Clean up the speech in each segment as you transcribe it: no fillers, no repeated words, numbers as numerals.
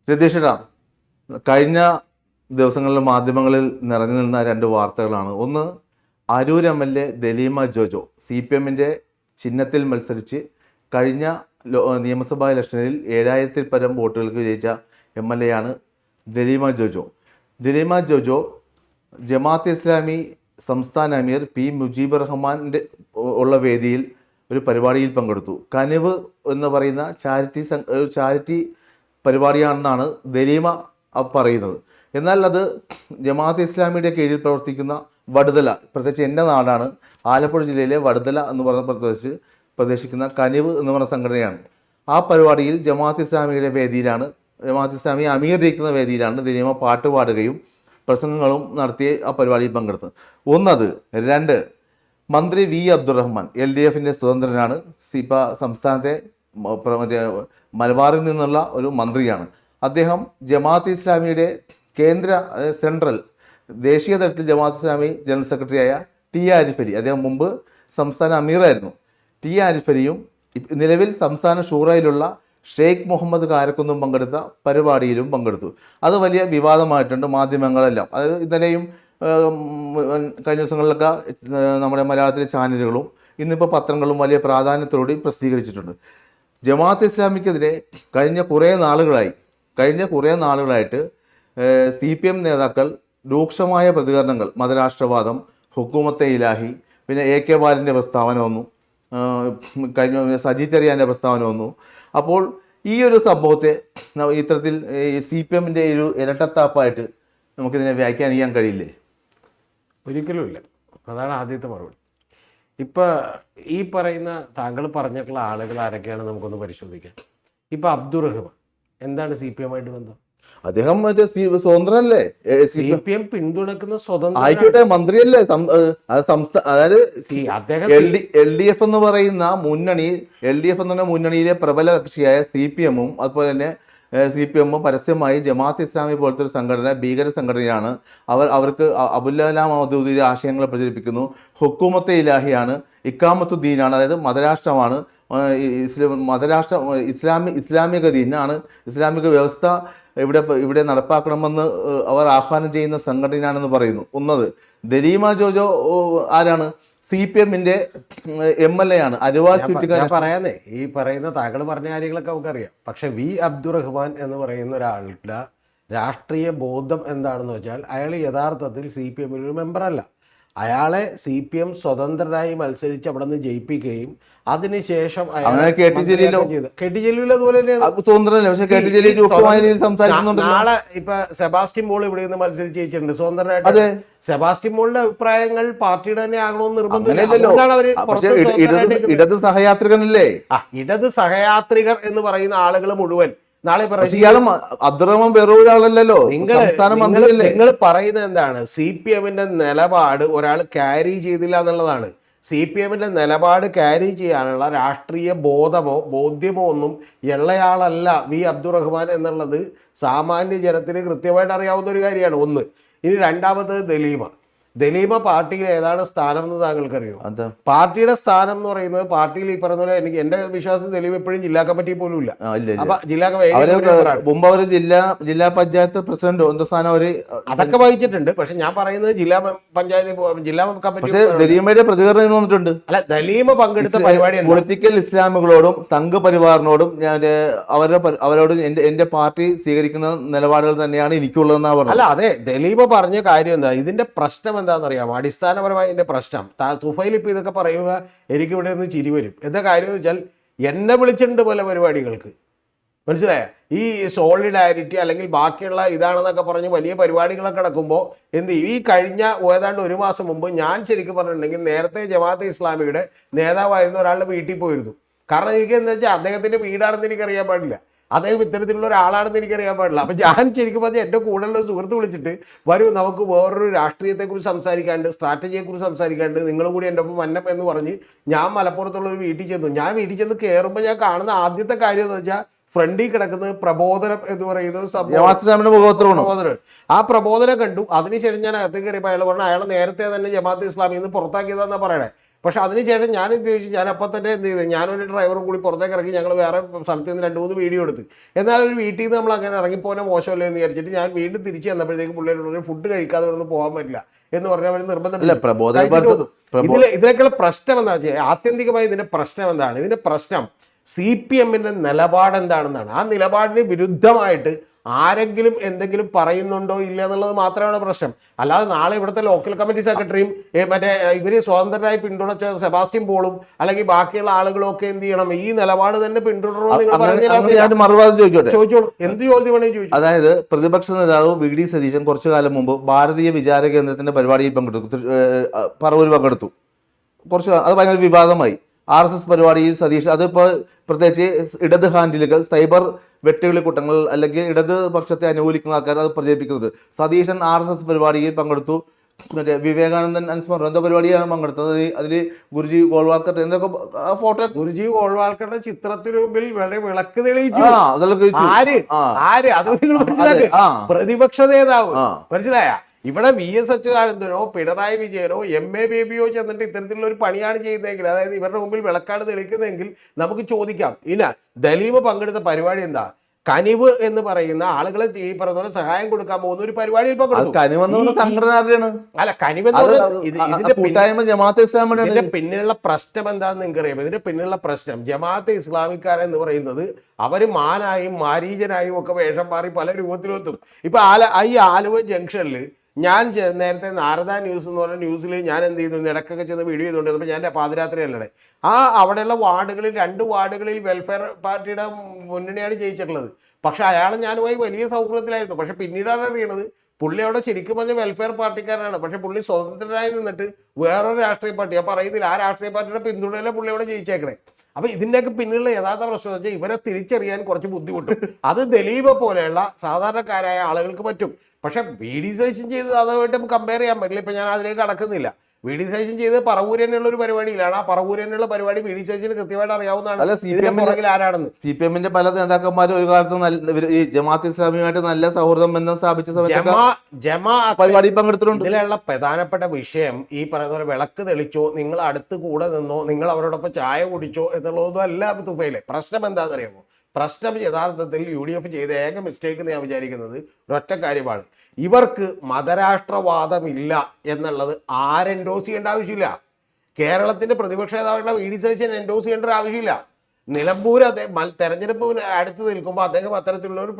രതീഷേട്ടാ, കഴിഞ്ഞ ദിവസങ്ങളിൽ മാധ്യമങ്ങളിൽ നിറഞ്ഞു നിന്ന രണ്ട് വാർത്തകളാണ്. ഒന്ന്, അരൂർ MLA ദലീമ ജോജോ CPM-ന്റെ ചിഹ്നത്തിൽ മത്സരിച്ച് കഴിഞ്ഞ നിയമസഭാ ഇലക്ഷനിൽ 7000-ൽ പരം വോട്ടുകൾക്ക് വിജയിച്ച MLA ആണ് ദലീമ ജോജോ. ദലീമ ജോജോ ജമാഅത്തെ ഇസ്ലാമി സംസ്ഥാന അമീർ P. മുജീബ് റഹ്മാൻ്റെ ഉള്ള വേദിയിൽ ഒരു പരിപാടിയിൽ പങ്കെടുത്തു. കനിവ് എന്ന് പറയുന്ന ചാരിറ്റി പരിപാടിയാണെന്നാണ് ദലീമ പറയുന്നത്. എന്നാൽ അത് ജമാഅത്തെ ഇസ്ലാമിയുടെ കീഴിൽ പ്രവർത്തിക്കുന്ന വടുതല, പ്രത്യേകിച്ച് എൻ്റെ നാടാണ് ആലപ്പുഴ ജില്ലയിലെ വടുതല എന്ന് പറഞ്ഞ പ്രദേശിക്കുന്ന കനിവ് എന്ന് പറഞ്ഞ സംഘടനയാണ്. ആ പരിപാടിയിൽ ജമാഅത്തെ ഇസ്ലാമിയുടെ വേദിയിലാണ്, ജമാഅത്തെ ഇസ്ലാമി അമീർ ഇരിക്കുന്ന വേദിയിലാണ് ദലീമ പാട്ട് പാടുകയും പ്രസംഗങ്ങളും നടത്തിയ ആ പരിപാടിയിൽ പങ്കെടുത്തത്. ഒന്നത്. രണ്ട്, മന്ത്രി V. അബ്ദുറഹ്മാൻ LDF-ൻ്റെ സ്വതന്ത്രനാണ്. സംസ്ഥാനത്തെ മലബാറിൽ നിന്നുള്ള ഒരു മന്ത്രിയാണ്. അദ്ദേഹം ജമാഅത്തെ ഇസ്ലാമിയുടെ സെൻട്രൽ ദേശീയ തലത്തിൽ ജമാഅത്തെ ഇസ്ലാമി ജനറൽ സെക്രട്ടറിയായ T. ആരിഫ് അലി, അദ്ദേഹം മുമ്പ് സംസ്ഥാന അമീറായിരുന്നു. T. ആരിഫ് അലിയും നിലവിൽ സംസ്ഥാന ഷൂറയിലുള്ള ഷെയ്ഖ് മുഹമ്മദ് കാരക്കുന്നും പങ്കെടുത്ത പരിപാടിയിലും പങ്കെടുത്തു. അത് വലിയ വിവാദമായിട്ടുണ്ട് മാധ്യമങ്ങളെല്ലാം. അത് ഇന്നലെയും കഴിഞ്ഞ ദിവസങ്ങളിലൊക്കെ നമ്മുടെ മലയാളത്തിലെ ചാനലുകളും ഇന്നിപ്പോൾ പത്രങ്ങളും വലിയ പ്രാധാന്യത്തോടെ പ്രസിദ്ധീകരിച്ചിട്ടുണ്ട്. ജമാഅത്തെ ഇസ്ലാമിക്കെതിരെ കഴിഞ്ഞ കുറേ നാളുകളായിട്ട് CPM നേതാക്കൾ രൂക്ഷമായ പ്രതികരണങ്ങൾ, മതരാഷ്ട്രവാദം, ഹുക്കൂമത്തെ ഇലാഹി, പിന്നെ AK ബാലൻ്റെ പ്രസ്താവന വന്നു, കഴിഞ്ഞ സജി ചെറിയാൻ്റെ പ്രസ്താവന വന്നു. അപ്പോൾ ഈ ഒരു സംഭവത്തെ ഇത്തരത്തിൽ CPM-ൻ്റെ ഒരു ഇരട്ടത്താപ്പായിട്ട് നമുക്കിതിനെ വ്യാഖ്യാനിക്കാൻ കഴിയില്ലേ? ഒരിക്കലുമില്ല. അതാണ് ആദ്യത്തെ മറുപടി. ഇപ്പം ഈ പറയുന്ന താങ്കൾ പറഞ്ഞിട്ടുള്ള ആളുകൾ ആരൊക്കെയാണ് നമുക്കൊന്ന് പരിശോധിക്കാം. ഇപ്പം അബ്ദുറഹ്മാൻ എന്താണ് CPM-ആയിട്ട് ബന്ധം? അദ്ദേഹം മറ്റേ സ്വതന്ത്രനല്ലേ? CPM പിന്തുണക്കുന്ന സ്വതന്ത്ര ആയിക്കോട്ടെ, മന്ത്രിയല്ലേ? അതായത് അദ്ദേഹം LDF എന്ന് പറയുന്ന മുന്നണിയിലെ പ്രബല കക്ഷിയായ CPM-ഉം അതുപോലെ തന്നെ CPM പരസ്യമായി ജമാഅത്ത് ഇസ്ലാമി പോലത്തെ ഒരു സംഘടന ഭീകര സംഘടനയാണ്. അവർക്ക് അബുൽ-കലാം മൗദൂദിയുടെ ആശയങ്ങൾ പ്രചരിപ്പിക്കുന്നു. ഹുക്കൂമത്തെ ഇലാഹിയാണ്, ഇക്കാമത്തുദ്ദീനാണ്, അതായത് മതരാഷ്ട്രമാണ്, ഇസ്ലാമിക ദീനാണ്, ഇസ്ലാമിക വ്യവസ്ഥ ഇവിടെ നടപ്പാക്കണമെന്ന് അവർ ആഹ്വാനം ചെയ്യുന്ന സംഘടനയാണെന്ന് പറയുന്നു. ഒന്നത്. ദലീമ ജോജോ ആരാണ്? CPM-ന്റെ MLA ആണ്. അരുവാൾ ചുറ്റിക്കാൻ പറയാന്നേ, ഈ പറയുന്ന താങ്കൾ പറഞ്ഞ കാര്യങ്ങളൊക്കെ നമുക്കറിയാം. പക്ഷെ V. അബ്ദുറഹ്മാൻ എന്ന് പറയുന്ന ഒരാളുടെ രാഷ്ട്രീയ ബോധം എന്താണെന്ന് വെച്ചാൽ അയാൾ യഥാർത്ഥത്തിൽ CPM-ൽ ഒരു മെമ്പറല്ല. അയാളെ CPM സ്വതന്ത്രനായി മത്സരിച്ച് അവിടെ നിന്ന് ജയിപ്പിക്കുകയും അതിനുശേഷം നാളെ ഇപ്പൊ സെബാസ്റ്റ്യൻ പോൾ ഇവിടെ നിന്ന് മത്സരിച്ച് ജയിച്ചിട്ടുണ്ട് സ്വതന്ത്രനായിട്ട്. സെബാസ്റ്റ്യൻ പോളിന്റെ അഭിപ്രായങ്ങൾ പാർട്ടിയുടെ തന്നെ ആകണമെന്ന് നിർബന്ധമില്ല. ഇടത് സഹയാത്രികനല്ലേ? ഇടത് സഹയാത്രികർ എന്ന് പറയുന്ന ആളുകൾ മുഴുവൻ നാളെ അബ്ദുറഹ്മാൻ വേറെ ഒരാളല്ലോ. നിങ്ങൾ പറയുന്നത് എന്താണ്? CPM-ന്റെ നിലപാട് ഒരാൾ ക്യാരി ചെയ്തില്ല എന്നുള്ളതാണ്. CPM-ന്റെ നിലപാട് ക്യാരി ചെയ്യാനുള്ള രാഷ്ട്രീയ ബോധ്യമോ ഒന്നും ഉള്ളയാളല്ല V. അബ്ദുറഹ്മാൻ എന്നുള്ളത് സാമാന്യ ജനത്തിന് കൃത്യമായിട്ട് അറിയാവുന്ന ഒരു കാര്യമാണ്. ഒന്ന്. ഇനി രണ്ടാമത് ദലീമ പാർട്ടിയിൽ ഏതാണ് സ്ഥാനം എന്ന് താങ്കൾക്കറിയോ? പാർട്ടിയുടെ സ്ഥാനം എന്ന് പറയുന്നത് പാർട്ടിയിൽ ഈ പറഞ്ഞ പോലെ എൻ്റെ വിശ്വാസം ദലീമ എപ്പോഴും ജില്ലാ കമ്മിറ്റി പോലും ഇല്ല. അപ്പൊ ജില്ലാ പഞ്ചായത്ത് പ്രസിഡന്റ് അതൊക്കെ വഹിച്ചിട്ടുണ്ട്. പക്ഷെ ഞാൻ പറയുന്നത് ജില്ലാ കമ്മിറ്റി ദലീമയുടെ പ്രതികരണം വന്നിട്ടുണ്ട്. അല്ല, ദലീമ പങ്കെടുത്ത പരിപാടി പൊളിറ്റിക്കൽ ഇസ്ലാമികളോടും സംഘപരിവാറിനോടും അവരോടും എന്റെ പാർട്ടി സ്വീകരിക്കുന്ന നിലപാടുകൾ തന്നെയാണ് എനിക്കുള്ളതെന്നാ പറഞ്ഞത്. അല്ല, അതെ, ദലീമ പറഞ്ഞ കാര്യം എന്താ, ഇതിന്റെ പ്രശ്നം എന്താണെന്നറിയാമോ? അടിസ്ഥാനപരമായി എൻ്റെ പ്രശ്നം തുഫൈൽ ഇപ്പം ഇതൊക്കെ പറയുക എനിക്കിവിടെ നിന്ന് ചിരി വരും. എന്താ കാര്യം എന്ന് വെച്ചാൽ എന്നെ വിളിച്ചിട്ടുണ്ട് പല പരിപാടികൾക്ക്, മനസ്സിലായ? ഈ സോളിഡാരിറ്റി അല്ലെങ്കിൽ ബാക്കിയുള്ള ഇതാണെന്നൊക്കെ പറഞ്ഞ് വലിയ പരിപാടികളൊക്കെ നടക്കുമ്പോൾ ഈ കഴിഞ്ഞ ഏതാണ്ട് ഒരു മാസം മുമ്പ് ഞാൻ ശരിക്കും പറഞ്ഞിട്ടുണ്ടെങ്കിൽ നേരത്തെ ജമാഅത്തെ ഇസ്ലാമിയുടെ നേതാവായിരുന്ന ഒരാളുടെ വീട്ടിൽ പോയിരുന്നു. കാരണം എനിക്ക് എന്താ വെച്ചാൽ അദ്ദേഹത്തിൻ്റെ വീടാണെന്ന് എനിക്കറിയാൻ പാടില്ല, അദ്ദേഹം ഇത്തരത്തിലുള്ള ഒരാളാണെന്ന് എനിക്കറിയാൻ പാടില്ല. അപ്പം ഞാൻ ശരിക്കും പറഞ്ഞാൽ എൻ്റെ കൂടെയുള്ള സുഹൃത്ത് വിളിച്ചിട്ട് വരൂ നമുക്ക് വേറൊരു രാഷ്ട്രീയത്തെക്കുറിച്ച് സംസാരിക്കാണ്ട്, സ്ട്രാറ്റജിയെക്കുറിച്ച് സംസാരിക്കാണ്ട്, നിങ്ങളും കൂടി എൻ്റെ ഒപ്പം വന്നം എന്ന് പറഞ്ഞ് ഞാൻ മലപ്പുറത്തുള്ള ഒരു വീട്ടിൽ ചെന്നു. ഞാൻ വീട്ടിൽ ചെന്ന് കയറുമ്പോൾ ഞാൻ കാണുന്ന ആദ്യത്തെ കാര്യം എന്ന് വെച്ചാൽ ഫ്രണ്ടിൽ കിടക്കുന്നത് പ്രബോധനം എന്ന് പറയുന്നത് പ്രബോധനം. ആ പ്രബോധനം കണ്ടു. അതിനുശേഷം ഞാൻ അകത്തേക്ക് കയറിയപ്പോൾ അയാൾ പറഞ്ഞു അയാൾ നേരത്തെ തന്നെ ജമാഅത്തെ ഇസ്ലാമിൽ നിന്ന് പുറത്താക്കിയതാണെന്നാ പറയണേ. പക്ഷെ അതിനുശേഷം ഞാൻ എന്ത് ചോദിച്ചു, ഞാൻ അപ്പം തന്നെ എന്ത് ചെയ്തു, ഞാനൊരു ഡ്രൈവറും കൂടി പുറത്തേക്ക് ഇറങ്ങി ഞങ്ങൾ വേറെ സ്ഥലത്ത് നിന്ന് 2-3 വീഡിയോ എടുത്ത്. എന്നാൽ ഒരു വീട്ടിൽ നിന്ന് നമ്മൾ അങ്ങനെ ഇറങ്ങിപ്പോകാൻ മോശമല്ലേ എന്ന് വിചാരിച്ചിട്ട് ഞാൻ വീണ്ടും തിരിച്ച് വന്നപ്പോഴത്തേക്ക് പിള്ളേരോട് ഫുഡ് കഴിക്കാതെ ഒന്നും പോകാൻ പറ്റില്ല എന്ന് പറഞ്ഞാൽ അവർ നിർബന്ധം. ഇതിലേക്കുള്ള പ്രശ്നം എന്താ വെച്ചാൽ, ആത്യന്തികമായി ഇതിന്റെ പ്രശ്നം എന്താണ്? ഇതിന്റെ പ്രശ്നം CPM-ന്റെ നിലപാട് എന്താണെന്നാണ്. ആ നിലപാടിന് വിരുദ്ധമായിട്ട് ആരെങ്കിലും എന്തെങ്കിലും പറയുന്നുണ്ടോ ഇല്ല എന്നുള്ളത് മാത്രമാണ് പ്രശ്നം. അല്ലാതെ നാളെ ഇവിടുത്തെ ലോക്കൽ കമ്മിറ്റി സെക്രട്ടറിയും മറ്റേ ഇവര് സ്വതന്ത്രരായി പിന്തുണച്ച സെബാസ്റ്റ്യൻ പോളും അല്ലെങ്കിൽ ബാക്കിയുള്ള ആളുകളും ഒക്കെ എന്ത് ചെയ്യണം, ഈ നിലപാട് തന്നെ പിന്തുടരണോ നിങ്ങൾ ചോദിച്ചോളൂ. എന്ത് ചോദ്യം വേണമെങ്കിൽ ചോദിച്ചു. അതായത് പ്രതിപക്ഷ നേതാവ് VD സതീശൻ കുറച്ചു കാലം മുമ്പ് ഭാരതീയ വിചാര കേന്ദ്രത്തിന്റെ പരിപാടിയിൽ പങ്കെടുത്തു, പറവൂർ പങ്കെടുത്തു. അത് ഭയങ്കര വിവാദമായി. RSS പരിപാടിയിൽ സതീഷ്, അതിപ്പോൾ പ്രത്യേകിച്ച് ഇടത് ഹാൻഡിലുകൾ, സൈബർ വെട്ടുകിളി കൂട്ടങ്ങൾ അല്ലെങ്കിൽ ഇടതുപക്ഷത്തെ അനുകൂലിക്കുന്ന ആൾക്കാർ അത് പ്രചരിപ്പിക്കുന്നുണ്ട്. സതീശൻ RSS പരിപാടിയിൽ പങ്കെടുത്തു, മറ്റേ വിവേകാനന്ദൻ അനുസ്മരണം എന്തോ പരിപാടിയാണ് പങ്കെടുത്തത്. അതിൽ ഗുരുജി ഗോൾവാൾക്കർ എന്തൊക്കെ ഫോട്ടോ, ഗുരുജി ഗോൾവാൾക്കറുടെ ചിത്രത്തിന് മുമ്പിൽ വിളക്ക് തെളിയിച്ചു. അത് നിങ്ങൾ മനസ്സിലാക്കുക. പ്രതിപക്ഷ നേതാവ്, മനസ്സിലായ? ഇവിടെ VS അച്യുതാനന്ദനോ പിണറായി വിജയനോ MA ബേബിയോ ചെന്നിട്ട് ഇത്തരത്തിലുള്ള ഒരു പണിയാണ് ചെയ്യുന്നതെങ്കിൽ, അതായത് ഇവരുടെ മുമ്പിൽ വിളക്കാണ് തെളിക്കുന്നതെങ്കിൽ നമുക്ക് ചോദിക്കാം. ഇല്ല, ദലീപ് പങ്കെടുത്ത പരിപാടി എന്താ? കനിവ് എന്ന് പറയുന്ന ആളുകളെ ഈ പറഞ്ഞ പോലെ സഹായം കൊടുക്കാൻ പോകുന്ന ഒരു പരിപാടിയിൽ പങ്കെടുത്തു. അല്ല, കനിവ് ഇതിന്റെ പിന്നിലുള്ള പ്രശ്നം എന്താണെന്ന് നിങ്ങൾക്ക് അറിയാം. ഇതിന്റെ പിന്നിലുള്ള പ്രശ്നം ജമാഅത്തെ ഇസ്ലാമിക്കാരെന്ന് പറയുന്നത് അവര് മാനായും മാരീജനായും ഒക്കെ വേഷം മാറി പല രൂപത്തിലെത്തും. ഇപ്പൊ ഈ ആലുവ ജംഗ്ഷനിൽ ഞാൻ നേരത്തെ നാരദ ന്യൂസ് എന്ന് പറഞ്ഞ ന്യൂസിൽ ഞാൻ എന്ത് ചെയ്തു, ഇടക്കൊക്കെ ചെന്ന് വീഡിയോ ചെയ്തുകൊണ്ടിരുന്നപ്പോൾ ഞാൻ പാതിരാത്രി അല്ലേ അവിടെയുള്ള വാർഡുകളിൽ 2 വാർഡുകളിൽ വെൽഫെയർ പാർട്ടിയുടെ മുന്നണിയാണ് ജയിച്ചിട്ടുള്ളത്. പക്ഷെ അയാൾ ഞാനുമായി വലിയ സൗഹൃദത്തിലായിരുന്നു. പക്ഷെ പിന്നീടാണ് അറിയണത് പുള്ളി അവിടെ ശരിക്കും പറഞ്ഞ വെൽഫെയർ പാർട്ടിക്കാരനാണ്. പക്ഷെ പുള്ളി സ്വതന്ത്രനായി നിന്നിട്ട് വേറൊരു രാഷ്ട്രീയ പാർട്ടി, ആ പറയുന്നില്ല, ആ രാഷ്ട്രീയ പാർട്ടിയുടെ പിന്തുണയിലെ പുള്ളി അവിടെ ജയിച്ചേക്കണേ. അപ്പൊ ഇതിന്റെയൊക്കെ പിന്നിലുള്ള യഥാർത്ഥ പ്രശ്നം വെച്ചാൽ ഇവരെ തിരിച്ചറിയാൻ കുറച്ച് ബുദ്ധിമുട്ടും. അത് ദലീപ് പോലെയുള്ള സാധാരണക്കാരായ ആളുകൾക്ക് പറ്റും. പക്ഷെ VD സതീശൻ ചെയ്തത് അതുമായിട്ട് നമുക്ക് കമ്പയർ ചെയ്യാൻ പറ്റില്ല. ഇപ്പൊ ഞാൻ അതിലേക്ക് കടക്കുന്നില്ല. VD സതീശൻ ചെയ്ത് പറവൂർ തന്നെയുള്ള ഒരു പരിപാടിയിലാണ്. ആ പറവൂർ തന്നെയുള്ള പരിപാടി VD സതീശന് കൃത്യമായിട്ട് അറിയാവുന്നതാണ് ആരാണെന്ന്. CPM-ന്റെ പല നേതാക്കന്മാരും ഒരു കാലത്ത് ഈ ജമാഅത്ത് ഇസ്ലാമിയുമായിട്ട് നല്ല സൗഹൃദം ബന്ധം സ്ഥാപിച്ച പരിപാടി പങ്കെടുത്തിട്ടുണ്ട്. ഇതിലുള്ള പ്രധാനപ്പെട്ട വിഷയം ഈ പറയുന്ന പോലെ വിളക്ക് തെളിച്ചോ, നിങ്ങൾ അടുത്ത് കൂടെ നിന്നോ, നിങ്ങൾ അവരോടൊപ്പം ചായ കുടിച്ചോ എന്നുള്ളതൊന്നും അല്ല തുഫയിലെ. പ്രശ്നം എന്താണെന്നറിയാമോ? പ്രശ്നം യഥാർത്ഥത്തിൽ UDF ചെയ്ത ഏക മിസ്റ്റേക്ക് ഞാൻ വിചാരിക്കുന്നത് ഒരൊറ്റ കാര്യമാണ്. ഇവർക്ക് മതരാഷ്ട്രവാദമില്ല എന്നുള്ളത് ആരെൻഡോസ് ചെയ്യേണ്ട ആവശ്യമില്ല. കേരളത്തിന്റെ പ്രതിപക്ഷ നേതാവായിട്ടുള്ള VD സതീശൻ എൻഡോസ് ചെയ്യേണ്ട ഒരു ആവശ്യമില്ല. നിലമ്പൂർ തെരഞ്ഞെടുപ്പ് അടുത്ത് നിൽക്കുമ്പോൾ അദ്ദേഹം അത്തരത്തിലുള്ള ഒരു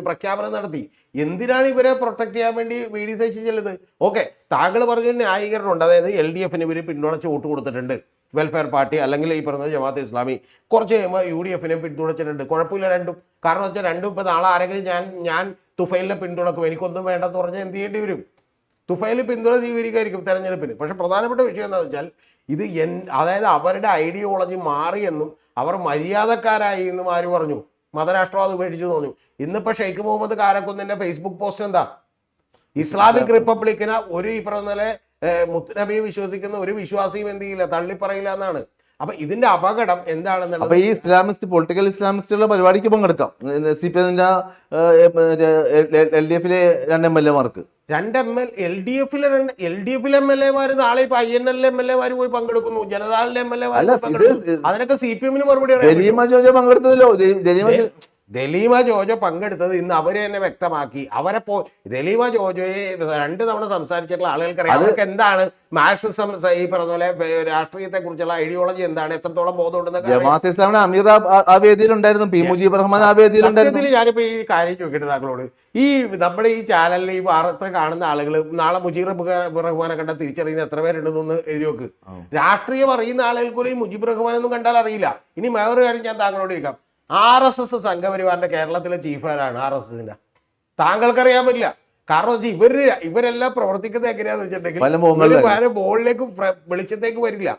പ്രഖ്യാപനം നടത്തി. എന്തിനാണ് ഇവരെ പ്രൊട്ടക്ട് ചെയ്യാൻ വേണ്ടി VD സതീശൻ ചെല്ലുന്നത്? ഓക്കെ, താങ്കൾ പറഞ്ഞ ന്യായീകരണമുണ്ട്. അതായത് LDF-ന് ഇവർ പിന്തുണച്ച് വോട്ട് കൊടുത്തിട്ടുണ്ട്, വെൽഫെയർ പാർട്ടി അല്ലെങ്കിൽ ഈ പറയുന്നത് ജമാഅത്തെ ഇസ്ലാമി. കുറച്ച് കഴിയുമ്പോൾ UDF-നെ പിന്തുണച്ചിട്ടുണ്ട്. കുഴപ്പമില്ല രണ്ടും. കാരണം വെച്ചാൽ രണ്ടും ഇപ്പം നാളെ ആരെങ്കിലും ഞാൻ തുഫൈലിനെ പിന്തുണക്കും, എനിക്കൊന്നും വേണ്ടെന്ന് പറഞ്ഞാൽ എന്ത് ചെയ്യേണ്ടി വരും? തുഫൈൽ പിന്തുണ സ്വീകരിക്കുമായിരിക്കും തെരഞ്ഞെടുപ്പിന്. പക്ഷെ പ്രധാനപ്പെട്ട വിഷയം എന്താണെന്ന് വെച്ചാൽ ഇത് അതായത് അവരുടെ ഐഡിയോളജി മാറിയെന്നും അവർ മര്യാദക്കാരായി എന്നും ആര് പറഞ്ഞു? മതരാഷ്ട്രവാദം ഉപേക്ഷിച്ചു തോന്നി. ഇന്നിപ്പോ ഷെയ്ഖ് മുഹമ്മദ് കാരക്കുന്നിന്റെ ഫേസ്ബുക്ക് പോസ്റ്റ് എന്താ? ഇസ്ലാമിക് റിപ്പബ്ലിക്കിന് ഒരു ഈ പറഞ്ഞ പോലെ മുത്തനബിയെ വിശ്വസിക്കുന്ന ഒരു വിശ്വാസിയും എന്ത് ചെയ്യില്ല, തള്ളിപ്പറയില്ല എന്നാണ്. അപ്പൊ ഇതിന്റെ അപകടം എന്താണെന്നുള്ളത്. അപ്പൊ ഈ ഇസ്ലാമിസ്റ്റ് പൊളിറ്റിക്കൽ ഇസ്ലാമിസ്റ്റുള്ള പരിപാടിക്ക് പങ്കെടുക്കാം. CPM-ന്റെ LDF-ലെ 2 MLA-മാർക്ക് 2 LDF-ലെ MLA-മാർ നാളെ ഇപ്പൊ INL-ലെ MLA-മാർ പോയി പങ്കെടുക്കുന്നു, ജനതാദളിലെ MLA-മാർ അതിനൊക്കെ CPM-ന് മറുപടി പങ്കെടുത്തല്ലോ. ദലീമ ജോജോ പങ്കെടുത്തത് ഇന്ന് അവര് തന്നെ വ്യക്തമാക്കി. ദലീമ ജോജോയെ 2 തവണ സംസാരിച്ചിട്ടുള്ള ആളുകൾക്കറിയാം അവർക്ക് എന്താണ് മാർക്സിസം, ഈ പറഞ്ഞ പോലെ രാഷ്ട്രീയത്തെ കുറിച്ചുള്ള ഐഡിയോളജി എന്താണ്, എത്രത്തോളം ബോധമുണ്ടെന്നൊക്കെ. ഞാനിപ്പോ ഈ കാര്യം ചോദിക്കട്ടെ താങ്കളോട്. ഈ നമ്മുടെ ഈ ചാനലിൽ ഈ വാർത്ത കാണുന്ന ആളുകൾ നാളെ മുജീബ് റഹ്മാനെ കണ്ടാൽ തിരിച്ചറിയുന്ന എത്ര പേരുണ്ടെന്നൊന്ന് എഴുതി നോക്ക്. രാഷ്ട്രീയം അറിയുന്ന ആളുകൾക്ക് ഈ മുജീബ് റഹ്മാനൊന്നും കണ്ടാൽ അറിയില്ല. ഇനി വേറൊരു കാര്യം ഞാൻ താങ്കളോട് ചോദിക്കാം. RSS സംഘപരിവാറിന്റെ കേരളത്തിലെ ചീഫാരാണ് RSS-ന്റെ. താങ്കൾക്കറിയാൻ പറ്റില്ല. കാരണം ഇവരെല്ലാം പ്രവർത്തിക്കുന്നത് എങ്ങനെയാന്ന് വെച്ചിട്ടുണ്ടെങ്കിൽ ബോളിലേക്ക് വെളിച്ചത്തേക്ക് വരില്ല.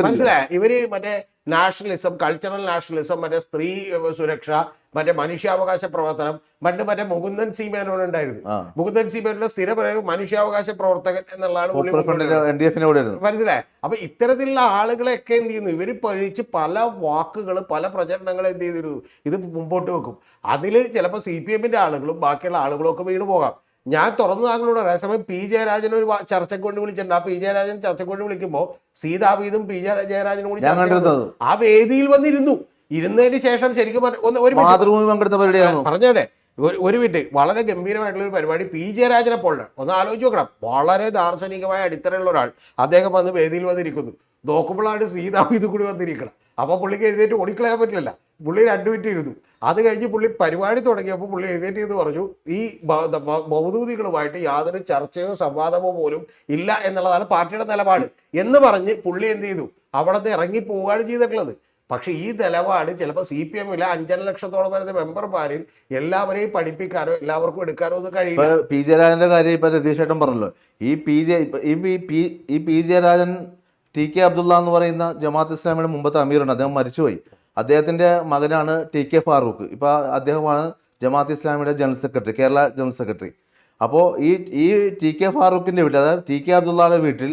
മനസ്സിലായ? ഇവര് മറ്റേ നാഷണലിസം, കൾച്ചറൽ നാഷണലിസം, മറ്റേ സ്ത്രീ സുരക്ഷ, മറ്റേ മനുഷ്യാവകാശ പ്രവർത്തനം, മറ്റേ മുകുന്ദൻ സി മേനോൻ ഉണ്ടായിരുന്നു. മുകുന്ദൻ സി മേനോന്റെ സ്ഥിര മനുഷ്യാവകാശ പ്രവർത്തകൻ എന്നുള്ളതാണ്. മനസ്സിലായ? അപ്പൊ ഇത്തരത്തിലുള്ള ആളുകളെയൊക്കെ എന്ത് ചെയ്യുന്നു, ഇവര് പഴിച്ച് പല വാക്കുകൾ, പല പ്രചരണങ്ങൾ എന്ത് ചെയ്തിരുന്നു, ഇത് മുമ്പോട്ട് വെക്കും. അതിൽ ചിലപ്പോൾ CPM-ന്റെ ആളുകളും ബാക്കിയുള്ള ആളുകളും ഒക്കെ വീണ് പോകാം. ഞാൻ തുറന്നു താങ്കളോട് പറയാം. സമയം പി ജയരാജൻ ഒരു ചർച്ചയ്ക്ക് കൊണ്ട് വിളിച്ചിട്ടുണ്ട്. ആ പി ജയരാജൻ ചർച്ചയ്ക്ക് കൊണ്ട് വിളിക്കുമ്പോൾ സീതാബീദും പി ജയരാജനും കൂടി ആ വേദിയിൽ വന്നിരുന്നു. ഇരുന്നതിന് ശേഷം ശരിക്കും പറഞ്ഞേ ഒരു മിനിറ്റ്, വളരെ ഗംഭീരമായിട്ടുള്ള ഒരു പരിപാടി. പി ജയരാജനെ പോലെ ഒന്ന് ആലോചിച്ച് നോക്കണം. വളരെ ദാർശനികമായ അടിത്തറയുള്ള ഒരാൾ അദ്ദേഹം വന്ന് വേദിയിൽ വന്നിരിക്കുന്നു. നോക്കുമ്പോഴാണ് സീതാബീദ് കൂടി വന്നിരിക്കണം. അപ്പോൾ പുള്ളിക്ക് എഴുന്നേറ്റ് ഓടിക്കളയാൻ പറ്റില്ല. പുള്ളി 2 മിനിറ്റ് ഇരുന്നു. അത് കഴിഞ്ഞ് പുള്ളി പരിപാടി തുടങ്ങിയപ്പോൾ പുള്ളി എഴുന്നേറ്റ് എന്ന് പറഞ്ഞു, ഈ മൗദൂദികളുമായിട്ട് യാതൊരു ചർച്ചയോ സംവാദമോ പോലും ഇല്ല എന്നുള്ളതാണ് പാർട്ടിയുടെ നിലപാട് എന്ന് പറഞ്ഞ് പുള്ളി എന്ത് ചെയ്തു, അവിടെ നിന്ന് ഇറങ്ങി പോവുകയാണ് ചെയ്തിട്ടുള്ളത്. പക്ഷെ ഈ നിലപാട് ചിലപ്പോൾ CPM-ലെ 5.5 ലക്ഷത്തോളം വരുന്ന മെമ്പർമാരിൽ എല്ലാവരെയും പഠിപ്പിക്കാനോ എല്ലാവർക്കും എടുക്കാനോ ഒന്നും കഴിയില്ല. പി ജയരാജന്റെ കാര്യം ഇപ്പൊ രതീഷ് ചേട്ടൻ പറഞ്ഞല്ലോ. ഈ പി ജയരാജൻ TK അബ്ദുള്ള എന്ന് പറയുന്ന ജമാഅത്ത് ഇസ്ലാമിയുടെ മുമ്പത്തെ അമീറുണ്ട്. അദ്ദേഹം മരിച്ചുപോയി. അദ്ദേഹത്തിന്റെ മകനാണ് TK ഫാറൂഖ്. ഇപ്പൊ അദ്ദേഹമാണ് ജമാഅത്ത് ഇസ്ലാമിയുടെ general secretary, Kerala general secretary. അപ്പോൾ ഈ TK ഫാറൂഖിന്റെ വീട്ടിൽ, അതായത് TK അബ്ദുള്ളയുടെ വീട്ടിൽ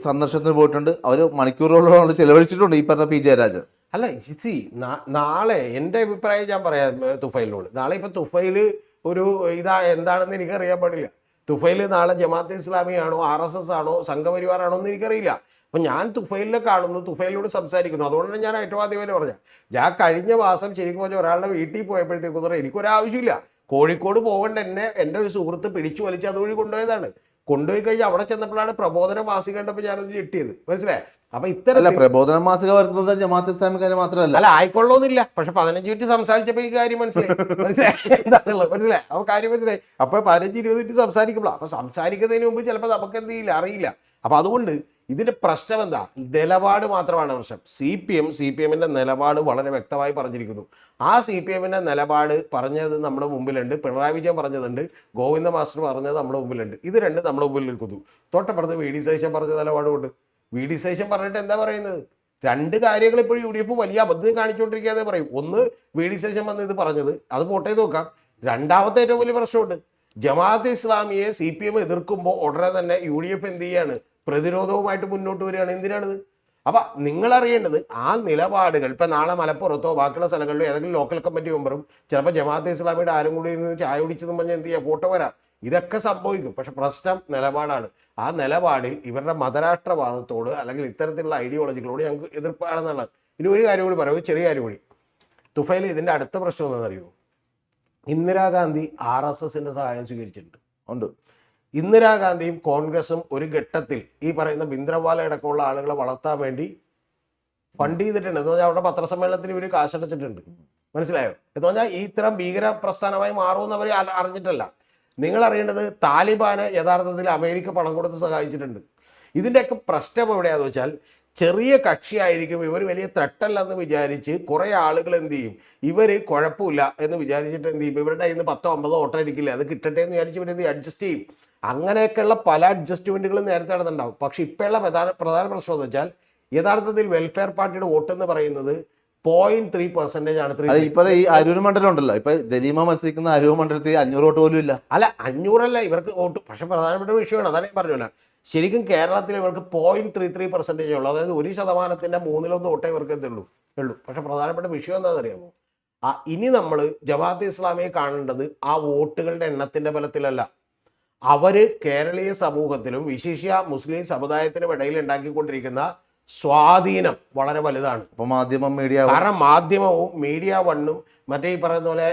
സന്ദർശനത്തിന് പോയിട്ടുണ്ട്. അവർ മണിക്കൂറുകളോളം ചെലവഴിച്ചിട്ടുണ്ട് ഈ പറഞ്ഞ പി ജയരാജൻ. അല്ല നാളെ എൻ്റെ അഭിപ്രായം ഞാൻ പറയാം തുഫൈലിനോട്. നാളെ ഇപ്പൊ തുഫൈല് ഒരു എന്താണെന്ന് എനിക്കറിയാൻ പാടില്ല. തുഫൈൽ നാളെ ജമാഅത്തെ ഇസ്ലാമിയാണോ RSS ആണോ സംഘപരിവാറാണോ എന്ന് എനിക്കറിയില്ല. അപ്പം ഞാൻ തുഫൈലിനെ കാണുന്നു, തുഫൈലിനോട് സംസാരിക്കുന്നു. അതുകൊണ്ടാണ് ഞാൻ ഏറ്റവും ആദ്യമേ പറഞ്ഞത്, ഞാൻ കഴിഞ്ഞ മാസം ശരിക്കും പറഞ്ഞാൽ ഒരാളുടെ വീട്ടിൽ പോയപ്പോഴത്തേക്കും എനിക്കൊരാവശ്യമില്ല. കോഴിക്കോട് പോകേണ്ട എൻ്റെ ഒരു സുഹൃത്ത് പിടിച്ചു വലിച്ച് അതുവഴി കൊണ്ടുപോയതാണ്. കൊണ്ടുപോയി കഴിഞ്ഞാൽ അവിടെ ചെന്നപ്പോഴാണ് പ്രബോധന മാസിക കണ്ടപ്പോൾ ഞാനത് ഞെട്ടിയത്. മനസ്സിലായി? അപ്പൊ ഇത്തരം പ്രബോധന മാസിക വരുന്നത് ജമാഅത്ത് ഇസ്ലാമിക്കാരെ മാത്രമല്ല. അല്ല, ആയിക്കൊള്ളോന്നില്ല. പക്ഷെ 15 മിനിറ്റ് സംസാരിച്ചപ്പോൾ എനിക്ക് കാര്യം മനസ്സിലായി. എന്താണുള്ളത് മനസ്സിലായി? അപ്പൊ കാര്യം മനസ്സിലായി. അപ്പോൾ 15-20 മിനിറ്റ് സംസാരിക്കുമ്പോൾ അപ്പൊ സംസാരിക്കുന്നതിന് മുമ്പ് ചിലപ്പോൾ നമുക്ക് എന്ത് ചെയ്യില്ല, അറിയില്ല. അപ്പൊ അതുകൊണ്ട് ഇതിന്റെ പ്രശ്നം എന്താ? നിലപാട് മാത്രമാണ് പ്രശ്നം. CPM-ന്റെ നിലപാട് വളരെ വ്യക്തമായി പറഞ്ഞിരിക്കുന്നു. ആ CPM-ന്റെ നിലപാട് പറഞ്ഞത് നമ്മുടെ മുമ്പിലുണ്ട്. പിണറായി വിജയൻ പറഞ്ഞതുണ്ട്, ഗോവിന്ദ മാസ്റ്റർ പറഞ്ഞത് നമ്മുടെ മുമ്പിലുണ്ട്. ഇത് രണ്ടും നമ്മുടെ മുമ്പിൽ നിൽക്കുന്നു. തൊട്ടപ്പുറത്ത് VD സതീശൻ പറഞ്ഞ നിലപാടുമുണ്ട്. VD സതീശൻ പറഞ്ഞിട്ട് എന്താ പറയുന്നത്? 2 കാര്യങ്ങൾ ഇപ്പോഴും UDF വലിയ അബദ്ധം കാണിച്ചുകൊണ്ടിരിക്കാതെ പറയും. ഒന്ന്, VD സതീശൻ വന്ന് ഇത് പറഞ്ഞത്, അത് പോട്ടെ നോക്കാം. രണ്ടാമത്തെ ഏറ്റവും വലിയ പ്രശ്നമുണ്ട്. ജമാഅത്തെ ഇസ്ലാമിയെ CPM എതിർക്കുമ്പോൾ ഉടനെ തന്നെ UDF എന്ത് ചെയ്യാണ്? പ്രതിരോധവുമായിട്ട് മുന്നോട്ട് വരികയാണ്. എന്തിനാണിത്? അപ്പൊ നിങ്ങൾ അറിയേണ്ടത് ആ നിലപാടുകൾ ഇപ്പൊ നാളെ മലപ്പുറത്തോ ബാക്കിയുള്ള സ്ഥലങ്ങളിലോ ഏതെങ്കിലും ലോക്കൽ കമ്മിറ്റി മെമ്പറും ചിലപ്പോൾ ജമാഅത്തെ ഇസ്ലാമിയുടെ ആരും കൂടി ചായ കുടിച്ചെന്ന് പറഞ്ഞാൽ എന്ത് ചെയ്യാം, ഫോട്ടോ വരാം. ഇതൊക്കെ സംഭവിക്കും. പക്ഷെ പ്രശ്നം നിലപാടാണ്. ആ നിലപാടിൽ ഇവരുടെ മതരാഷ്ട്രവാദത്തോട് അല്ലെങ്കിൽ ഇത്തരത്തിലുള്ള ഐഡിയോളജികളോട് ഞങ്ങൾക്ക് എതിർപ്പാണെന്നുള്ളത്. ഇനി ഒരു കാര്യം കൂടി പറയാം, ചെറിയ കാര്യം കൂടി. തുഫൈൽ, ഇതിന്റെ അടുത്ത പ്രശ്നം എന്താണെന്നറിയോ? ഇന്ദിരാഗാന്ധി RSSന്റെ സഹായം സ്വീകരിച്ചിട്ടുണ്ട്. ഉണ്ട്. ഇന്ദിരാഗാന്ധിയും കോൺഗ്രസും ഒരു ഘട്ടത്തിൽ ഈ പറയുന്ന ഭിന്ദ്രൻവാല അടക്കമുള്ള ആളുകളെ വളർത്താൻ വേണ്ടി ഫണ്ട് ചെയ്തിട്ടുണ്ട്. എന്ന് പറഞ്ഞാൽ അവിടെ പത്രസമ്മേളനത്തിന് ഇവർ കാശടച്ചിട്ടുണ്ട്. മനസ്സിലായോ? എന്ന് പറഞ്ഞാൽ ഈ ഇത്തരം ഭീകര പ്രസ്ഥാനമായി മാറുമെന്ന് അവർ അറിഞ്ഞിട്ടല്ല. നിങ്ങൾ അറിയേണ്ടത്, താലിബാന് യഥാർത്ഥത്തിൽ അമേരിക്ക പണം കൊടുത്ത് സഹായിച്ചിട്ടുണ്ട്. ഇതിൻ്റെയൊക്കെ പ്രശ്നം എവിടെയാണെന്ന് വെച്ചാൽ, ചെറിയ കക്ഷിയായിരിക്കും, ഇവർ വലിയ ത്രട്ടല്ലെന്ന് വിചാരിച്ച് കുറേ ആളുകൾ എന്ത് ചെയ്യും, ഇവർ കുഴപ്പമില്ല എന്ന് വിചാരിച്ചിട്ട് എന്ത് ചെയ്യും, ഇവരുടെ കയ്യിൽ നിന്ന് 10-50 വോട്ട് അടിക്കില്ല, അത് കിട്ടട്ടെ എന്ന് വിചാരിച്ച് ഇവരെന്ത് അഡ്ജസ്റ്റ് ചെയ്യും. അങ്ങനെയൊക്കെയുള്ള പല അഡ്ജസ്റ്റ്മെന്റുകളും നേരത്തെ നടന്നുണ്ടാവും. പക്ഷെ ഇപ്പോഴുള്ള പ്രധാന പ്രശ്നം എന്ന് വെച്ചാൽ, യഥാർത്ഥത്തിൽ വെൽഫെയർ പാർട്ടിയുടെ വോട്ട് എന്ന് പറയുന്നത് 0.3% ആണ്. ഇപ്പൊ ഈ അരൂർ മണ്ഡലം ഉണ്ടല്ലോ, ഇപ്പൊ ദലീമ മത്സരിക്കുന്ന അരൂർ മണ്ഡലത്തിൽ 500 വോട്ട് പോലും ഇല്ല. അല്ല, 500 ഇവർക്ക് വോട്ട്. പക്ഷെ പ്രധാനപ്പെട്ട വിഷയമാണ്, അതാണ് ഞാൻ പറഞ്ഞില്ല. ശരിക്കും കേരളത്തിൽ ഇവർക്ക് 0.33% ഉള്ളൂ. അതായത് 1%-ന്റെ 1/3 വോട്ടേ ഇവർക്ക് എന്തുള്ളൂ. പക്ഷെ പ്രധാനപ്പെട്ട വിഷയം എന്താണെന്ന് അറിയാമോ? ഇനി നമ്മൾ ജമാഅത്തെ ഇസ്ലാമിയെ കാണേണ്ടത് ആ വോട്ടുകളുടെ എണ്ണത്തിന്റെ ബലത്തിലല്ല. അവര് കേരളീയ സമൂഹത്തിലും വിശിഷ്യ മുസ്ലിം സമുദായത്തിനും ഇടയിൽ ഉണ്ടാക്കിക്കൊണ്ടിരിക്കുന്ന സ്വാധീനം വളരെ വലുതാണ്. കാരണം മാധ്യമവും മീഡിയ വണ്ണും മറ്റേ ഈ പറയുന്ന പോലെ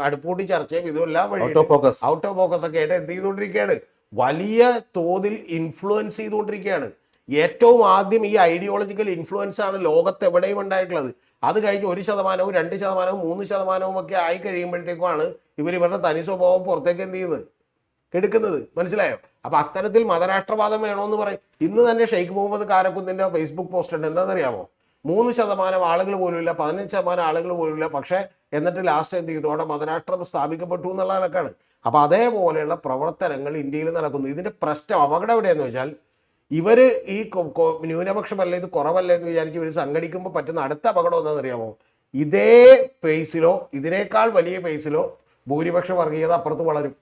അടുപ്പൂട്ടി ചർച്ചയും ഇതെല്ലാം വഴി ഔട്ട് ഓഫ് ഫോക്കസ് ഒക്കെ ആയിട്ട് എന്ത് ചെയ്തുകൊണ്ടിരിക്കുകയാണ്, വലിയ തോതിൽ ഇൻഫ്ലുവൻസ് ചെയ്തുകൊണ്ടിരിക്കുകയാണ്. ഏറ്റവും ആദ്യം ഈ ഐഡിയോളജിക്കൽ ഇൻഫ്ലുവൻസ് ആണ് ലോകത്ത് എവിടെയും ഉണ്ടായിട്ടുള്ളത്. അത് കഴിഞ്ഞ് 1%, 2%, 3% ഒക്കെ ആയി കഴിയുമ്പോഴത്തേക്കുമാണ് ഇവരുടെ തനി സ്വഭാവം പുറത്തേക്ക് എന്ത് ചെയ്യുന്നത്, എടുക്കുന്നത്. മനസ്സിലായോ? അപ്പൊ അത്തരത്തിൽ മതരാഷ്ട്രവാദം വേണമെന്ന് പറയും. ഇന്ന് തന്നെ ഷെയ്ഖ് മുഹമ്മദ് കാരക്കുന്നിന്റെ ഫേസ്ബുക്ക് പോസ്റ്റ് ഉണ്ട്. എന്താണെന്നറിയാമോ? 3% ആളുകൾ പോലുമില്ല, 15% ആളുകൾ പോലുമില്ല. പക്ഷെ എന്നിട്ട് ലാസ്റ്റ് എന്ത് ചെയ്തു, അവിടെ മതരാഷ്ട്രം സ്ഥാപിക്കപ്പെട്ടു എന്നുള്ള നിലക്കാണ്. അപ്പൊ അതേപോലെയുള്ള പ്രവർത്തനങ്ങൾ ഇന്ത്യയിൽ നടക്കുന്നു. ഇതിന്റെ പ്രശ്നം അപകടം എവിടെയെന്ന് വെച്ചാൽ, ഇവര് ഈ ന്യൂനപക്ഷമല്ല, ഇത് കുറവല്ല എന്ന് വിചാരിച്ച് ഇവർ സംഘടിക്കുമ്പോൾ പറ്റുന്ന അടുത്ത അപകടം എന്താണെന്നറിയാമോ? ഇതേ പേസിലോ ഇതിനേക്കാൾ വലിയ പേസിലോ ഭൂരിപക്ഷ വർഗീയത അപ്പുറത്ത് വളരും.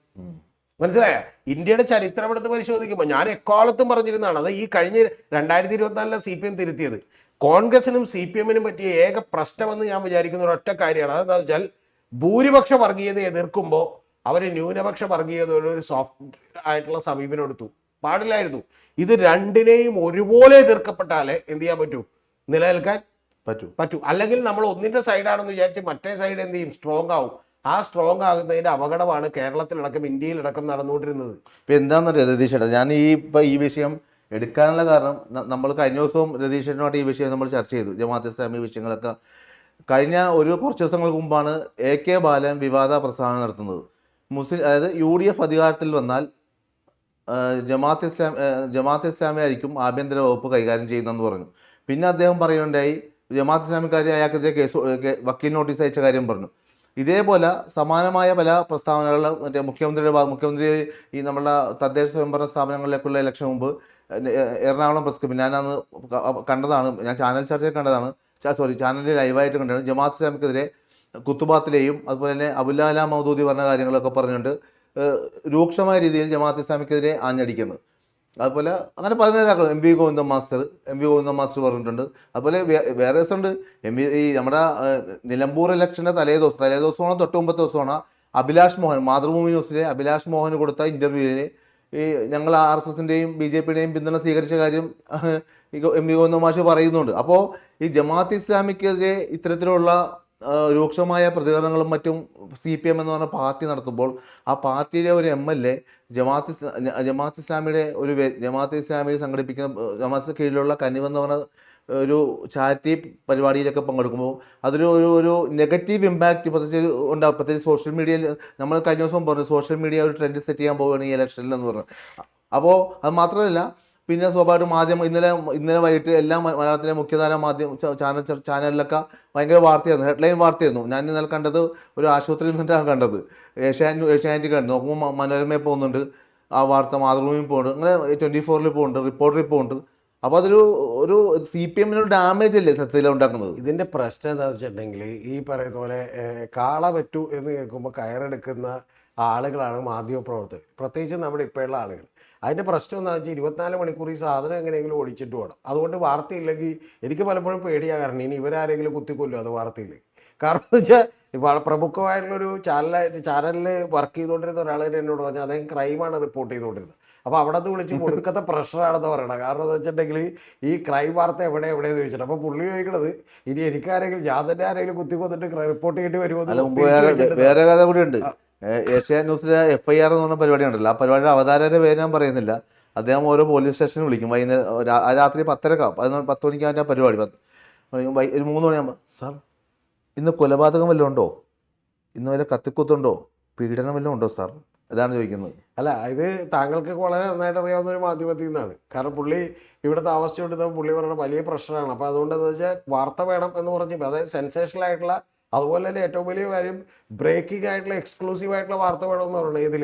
മനസ്സിലായ? ഇന്ത്യയുടെ ചരിത്രം എടുത്ത് പരിശോധിക്കുമ്പോൾ ഞാൻ എക്കാലത്തും പറഞ്ഞിരുന്നതാണ്, അത് ഈ കഴിഞ്ഞ 2024 CPM തിരുത്തിയത്. കോൺഗ്രസിനും CPM-നും പറ്റിയ ഏക പ്രശ്നമെന്ന് ഞാൻ വിചാരിക്കുന്ന ഒരൊറ്റ കാര്യമാണ്. അതെന്താണെന്ന് വെച്ചാൽ, ഭൂരിപക്ഷ വർഗീയതയെ എതിർക്കുമ്പോൾ അവർ ന്യൂനപക്ഷ വർഗീയതയോട് ഒരു സോഫ്റ്റ് ആയിട്ടുള്ള സമീപനം എടുത്തു. പാടില്ലായിരുന്നു. ഇത് രണ്ടിനെയും ഒരുപോലെ എതിർക്കപ്പെട്ടാലേ എന്ത് ചെയ്യാൻ പറ്റൂ, നിലനിൽക്കാൻ പറ്റൂ. അല്ലെങ്കിൽ നമ്മൾ ഒന്നിന്റെ സൈഡാണെന്ന് വിചാരിച്ച് മറ്റേ സൈഡ് എന്ത് ചെയ്യും, സ്ട്രോങ് ആവും. ആ സ്ട്രോങ് ആകുന്നതിന്റെ അപകടമാണ് കേരളത്തിലടക്കം ഇന്ത്യയിലടക്കം നടന്നുകൊണ്ടിരുന്നത്. ഇപ്പൊ എന്താണെന്നറിയാം രതീഷേട്ടാ, ഞാൻ ഈ വിഷയം എടുക്കാനുള്ള കാരണം നമ്മൾ കഴിഞ്ഞ ദിവസവും രതീഷേട്ടനുമായിട്ട് ഈ വിഷയം നമ്മൾ ചർച്ച ചെയ്തു, ജമാഅത്തെ ഇസ്ലാമി വിഷയങ്ങളൊക്കെ. കഴിഞ്ഞ കുറച്ച് ദിവസങ്ങൾക്ക് മുമ്പാണ് AK ബാലൻ വിവാദ പ്രസ്താവന നടത്തുന്നത്. അതായത് UDF അധികാരത്തിൽ വന്നാൽ ജമാഅത്തെ ഇസ്ലാമി ആയിരിക്കും ആഭ്യന്തര വകുപ്പ് കൈകാര്യം ചെയ്യുന്നതെന്ന് പറഞ്ഞു. പിന്നെ അദ്ദേഹം പറയുകയുണ്ടായി ജമാഅത്തെ ഇസ്ലാമിക്കാരെ അയാൾക്കെതിരെ വക്കീൽ നോട്ടീസ് അയച്ച കാര്യം പറഞ്ഞു. ഇതേപോലെ സമാനമായ പല പ്രസ്താവനകൾ മറ്റേ മുഖ്യമന്ത്രി ഈ നമ്മുടെ തദ്ദേശ സ്വയംഭരണ സ്ഥാപനങ്ങളിലേക്കുള്ള ഇലക്ഷൻ മുമ്പ് എറണാകുളം പ്രസ് ക്ലബ്ബിൽ ഞാനന്ന് കണ്ടതാണ്, ഞാൻ ചാനൽ ചർച്ചയിൽ കണ്ടതാണ്, ചാനലിൽ ലൈവായിട്ട് കണ്ടതാണ്. ജമാഅത്ത് ഇസ്ലാമിക്കെതിരെ കുത്തുബാത്തിലെയും അതുപോലെ തന്നെ അബുല്ലാല മൗദൂദി പറഞ്ഞ കാര്യങ്ങളൊക്കെ പറഞ്ഞുകൊണ്ട് രൂക്ഷമായ രീതിയിൽ ജമാഅത്ത് ഇസ്ലാമിക്കെതിരെ ആഞ്ഞടിക്കുന്നത്. അതുപോലെ അങ്ങനെ പല നേതാക്കൾ എം വി ഗോവിന്ദൻ മാസ്റ്റർ പറഞ്ഞിട്ടുണ്ട്. അതുപോലെ വേറെ ദിവസമുണ്ട് ഈ നമ്മുടെ നിലമ്പൂർ ഇലക്ഷൻ്റെ തലേദിവസമാണോ തൊട്ട് മുമ്പത്തെ ദിവസമാണ് അഭിലാഷ് മോഹൻ, മാതൃഭൂമി ന്യൂസിലെ അഭിലാഷ് മോഹന് കൊടുത്ത ഇൻ്റർവ്യൂവിന് ഈ ഞങ്ങൾ RSSൻ്റെയും BJPയുടെയും പിന്തുണ സ്വീകരിച്ച കാര്യം എം വി ഗോവിന്ദൻ മാഷ് പറയുന്നുണ്ട്. അപ്പോൾ ഈ ജമാഅത്ത് ഇസ്ലാമിക്കെതിരെ ഇത്തരത്തിലുള്ള രൂക്ഷമായ പ്രതികരണങ്ങളും മറ്റും CPM എന്ന് പറഞ്ഞ പാർട്ടി നടത്തുമ്പോൾ ആ പാർട്ടിയിലെ ഒരു MLA ജമാഅത്ത് ഇസ്ലാമിയിൽ സംഘടിപ്പിക്കുന്ന ജമാഅത്ത് കീഴിലുള്ള കനിവ് എന്ന് പറഞ്ഞ ഒരു ചാരിറ്റി പരിപാടിയിലൊക്കെ പങ്കെടുക്കുമ്പോൾ അതൊരു നെഗറ്റീവ് ഇമ്പാക്റ്റ് പ്രത്യേകിച്ച് ഉണ്ടാവും. പ്രത്യേകിച്ച് സോഷ്യൽ മീഡിയയിൽ നമ്മൾ കഴിഞ്ഞ ദിവസം പറഞ്ഞു സോഷ്യൽ മീഡിയ ഒരു ട്രെൻഡ് സെറ്റ് ചെയ്യാൻ പോവുകയാണ് ഈ ഇലക്ഷനിൽ എന്ന് പറഞ്ഞു. അപ്പോൾ അത് മാത്രമല്ല, പിന്നെ സ്വാഭാവികമായിട്ടും മാധ്യമം ഇന്നലെ വൈകിട്ട് എല്ലാ മലയാളത്തിലെ മുഖ്യധാര ചാനലിലൊക്കെ ഭയങ്കര വാർത്തയായിരുന്നു, ഹെഡ്ലൈൻ വാർത്തയായിരുന്നു. ഞാൻ ഇന്നലെ കണ്ടത് ഒരു ആശുപത്രിയിൽ നിന്നിട്ടാണ് കണ്ടത്. ഏഷ്യാനെറ്റ് കണ്ടു നോക്കുമ്പോൾ മനോരമയിൽ പോകുന്നുണ്ട് ആ വാർത്ത, മാതൃഭൂമിയിൽ പോകുന്നുണ്ട്, അങ്ങനെ 24-ൽ പോകുന്നുണ്ട്, റിപ്പോർട്ടറിൽ പോകുന്നുണ്ട്. അപ്പോൾ ഒരു CPM-ന് ഡാമേജ് അല്ലേ സത്യത്തിൽ ഉണ്ടാക്കുന്നത്. ഇതിന്റെ പ്രശ്നം എന്താണെന്ന് വെച്ചിട്ടുണ്ടെങ്കിൽ ഈ പറയുന്ന പോലെ കാള പറ്റൂ എന്ന് കേൾക്കുമ്പോൾ കയറെടുക്കുന്ന ആളുകളാണ് മാധ്യമപ്രവർത്തകർ, പ്രത്യേകിച്ച് നമ്മുടെ ഇപ്പോഴുള്ള ആളുകൾ. അതിൻ്റെ പ്രശ്നം എന്താണെന്ന് വെച്ചാൽ 24 മണിക്കൂർ ഈ സാധനം എങ്ങനെയെങ്കിലും ഓടിച്ചിട്ട് വേണം. അതുകൊണ്ട് വാർത്തയില്ലെങ്കിൽ എനിക്ക് പലപ്പോഴും പേടിയാകാറുണ്ട് ഇനി ഇവരാരെങ്കിലും കുത്തിക്കൊല്ലും അത് വാർത്തയില്ലെങ്കിൽ. കാരണം എന്ന് വെച്ചാൽ പ്രമുഖമായിട്ടുള്ളൊരു ചാനലിൽ വർക്ക് ചെയ്തുകൊണ്ടിരുന്ന ഒരാൾ തന്നെ എന്നോട് പറഞ്ഞാൽ അദ്ദേഹം ക്രൈമാണ് റിപ്പോർട്ട് ചെയ്തുകൊണ്ടിരുന്നത്. അപ്പോൾ അവിടെ നിന്ന് വിളിച്ച് കൊടുക്കത്തെ പ്രഷറാണെന്ന് പറയണം. കാരണം എന്താ വെച്ചിട്ടുണ്ടെങ്കിൽ ഈ ക്രൈം വാർത്ത എവിടെയെന്ന് ചോദിച്ചിട്ട് അപ്പോൾ പുള്ളി ചോദിക്കണത് ഇനി എനിക്കാരെങ്കിലും ഞാൻ തന്നെ ആരെങ്കിലും കുത്തിക്കൊന്നിട്ട് റിപ്പോർട്ട് ചെയ്യേണ്ടി വരുമോ. വേറെ കഥ കൂടി ഉണ്ട്. ഏഷ്യാനെറ്റ് ന്യൂസിലെ FIR എന്ന് പറഞ്ഞ പരിപാടി ഉണ്ടല്ലോ, ആ പരിപാടിയുടെ അവതാരകരുടെ പേര് ഞാൻ പറയുന്നില്ല. അദ്ദേഹം ഓരോ പോലീസ് സ്റ്റേഷനിൽ വിളിക്കും. വൈകുന്നേരം രാത്രി 10:30 10 മണിക്ക് അവൻ്റെ പരിപാടി. ഒരു 3 മണിയാകുമ്പോൾ സാർ ഇന്ന് കൊലപാതകം വല്ലതും ഉണ്ടോ, ഇന്ന് വല്ല കത്തിക്കുത്തുണ്ടോ, പീഡനം വല്ലതും ഉണ്ടോ സാർ, ഇതാണ് ചോദിക്കുന്നത്. അല്ല, ഇത് താങ്കൾക്ക് വളരെ നന്നായിട്ട് അറിയാവുന്ന ഒരു മാധ്യമത്തിൽ നിന്നാണ്. കാരണം പുള്ളി ഇവിടെ താമസിച്ചുകൊണ്ടിരുന്ന പുള്ളി പറഞ്ഞ വലിയ പ്രശ്നമാണ്. അപ്പോൾ അതുകൊണ്ട് എന്താ വെച്ചാൽ വാർത്ത വേണം എന്ന് പറഞ്ഞപ്പോൾ, അതായത് സെൻസേഷണൽ ആയിട്ടുള്ള, അതുപോലെ തന്നെ ഏറ്റവും വലിയ കാര്യം ബ്രേക്കിംഗ് ആയിട്ടുള്ള എക്സ്ക്ലൂസീവ് ആയിട്ടുള്ള വാർത്ത വേണമെന്ന് പറയുന്നത്. ഇതിൽ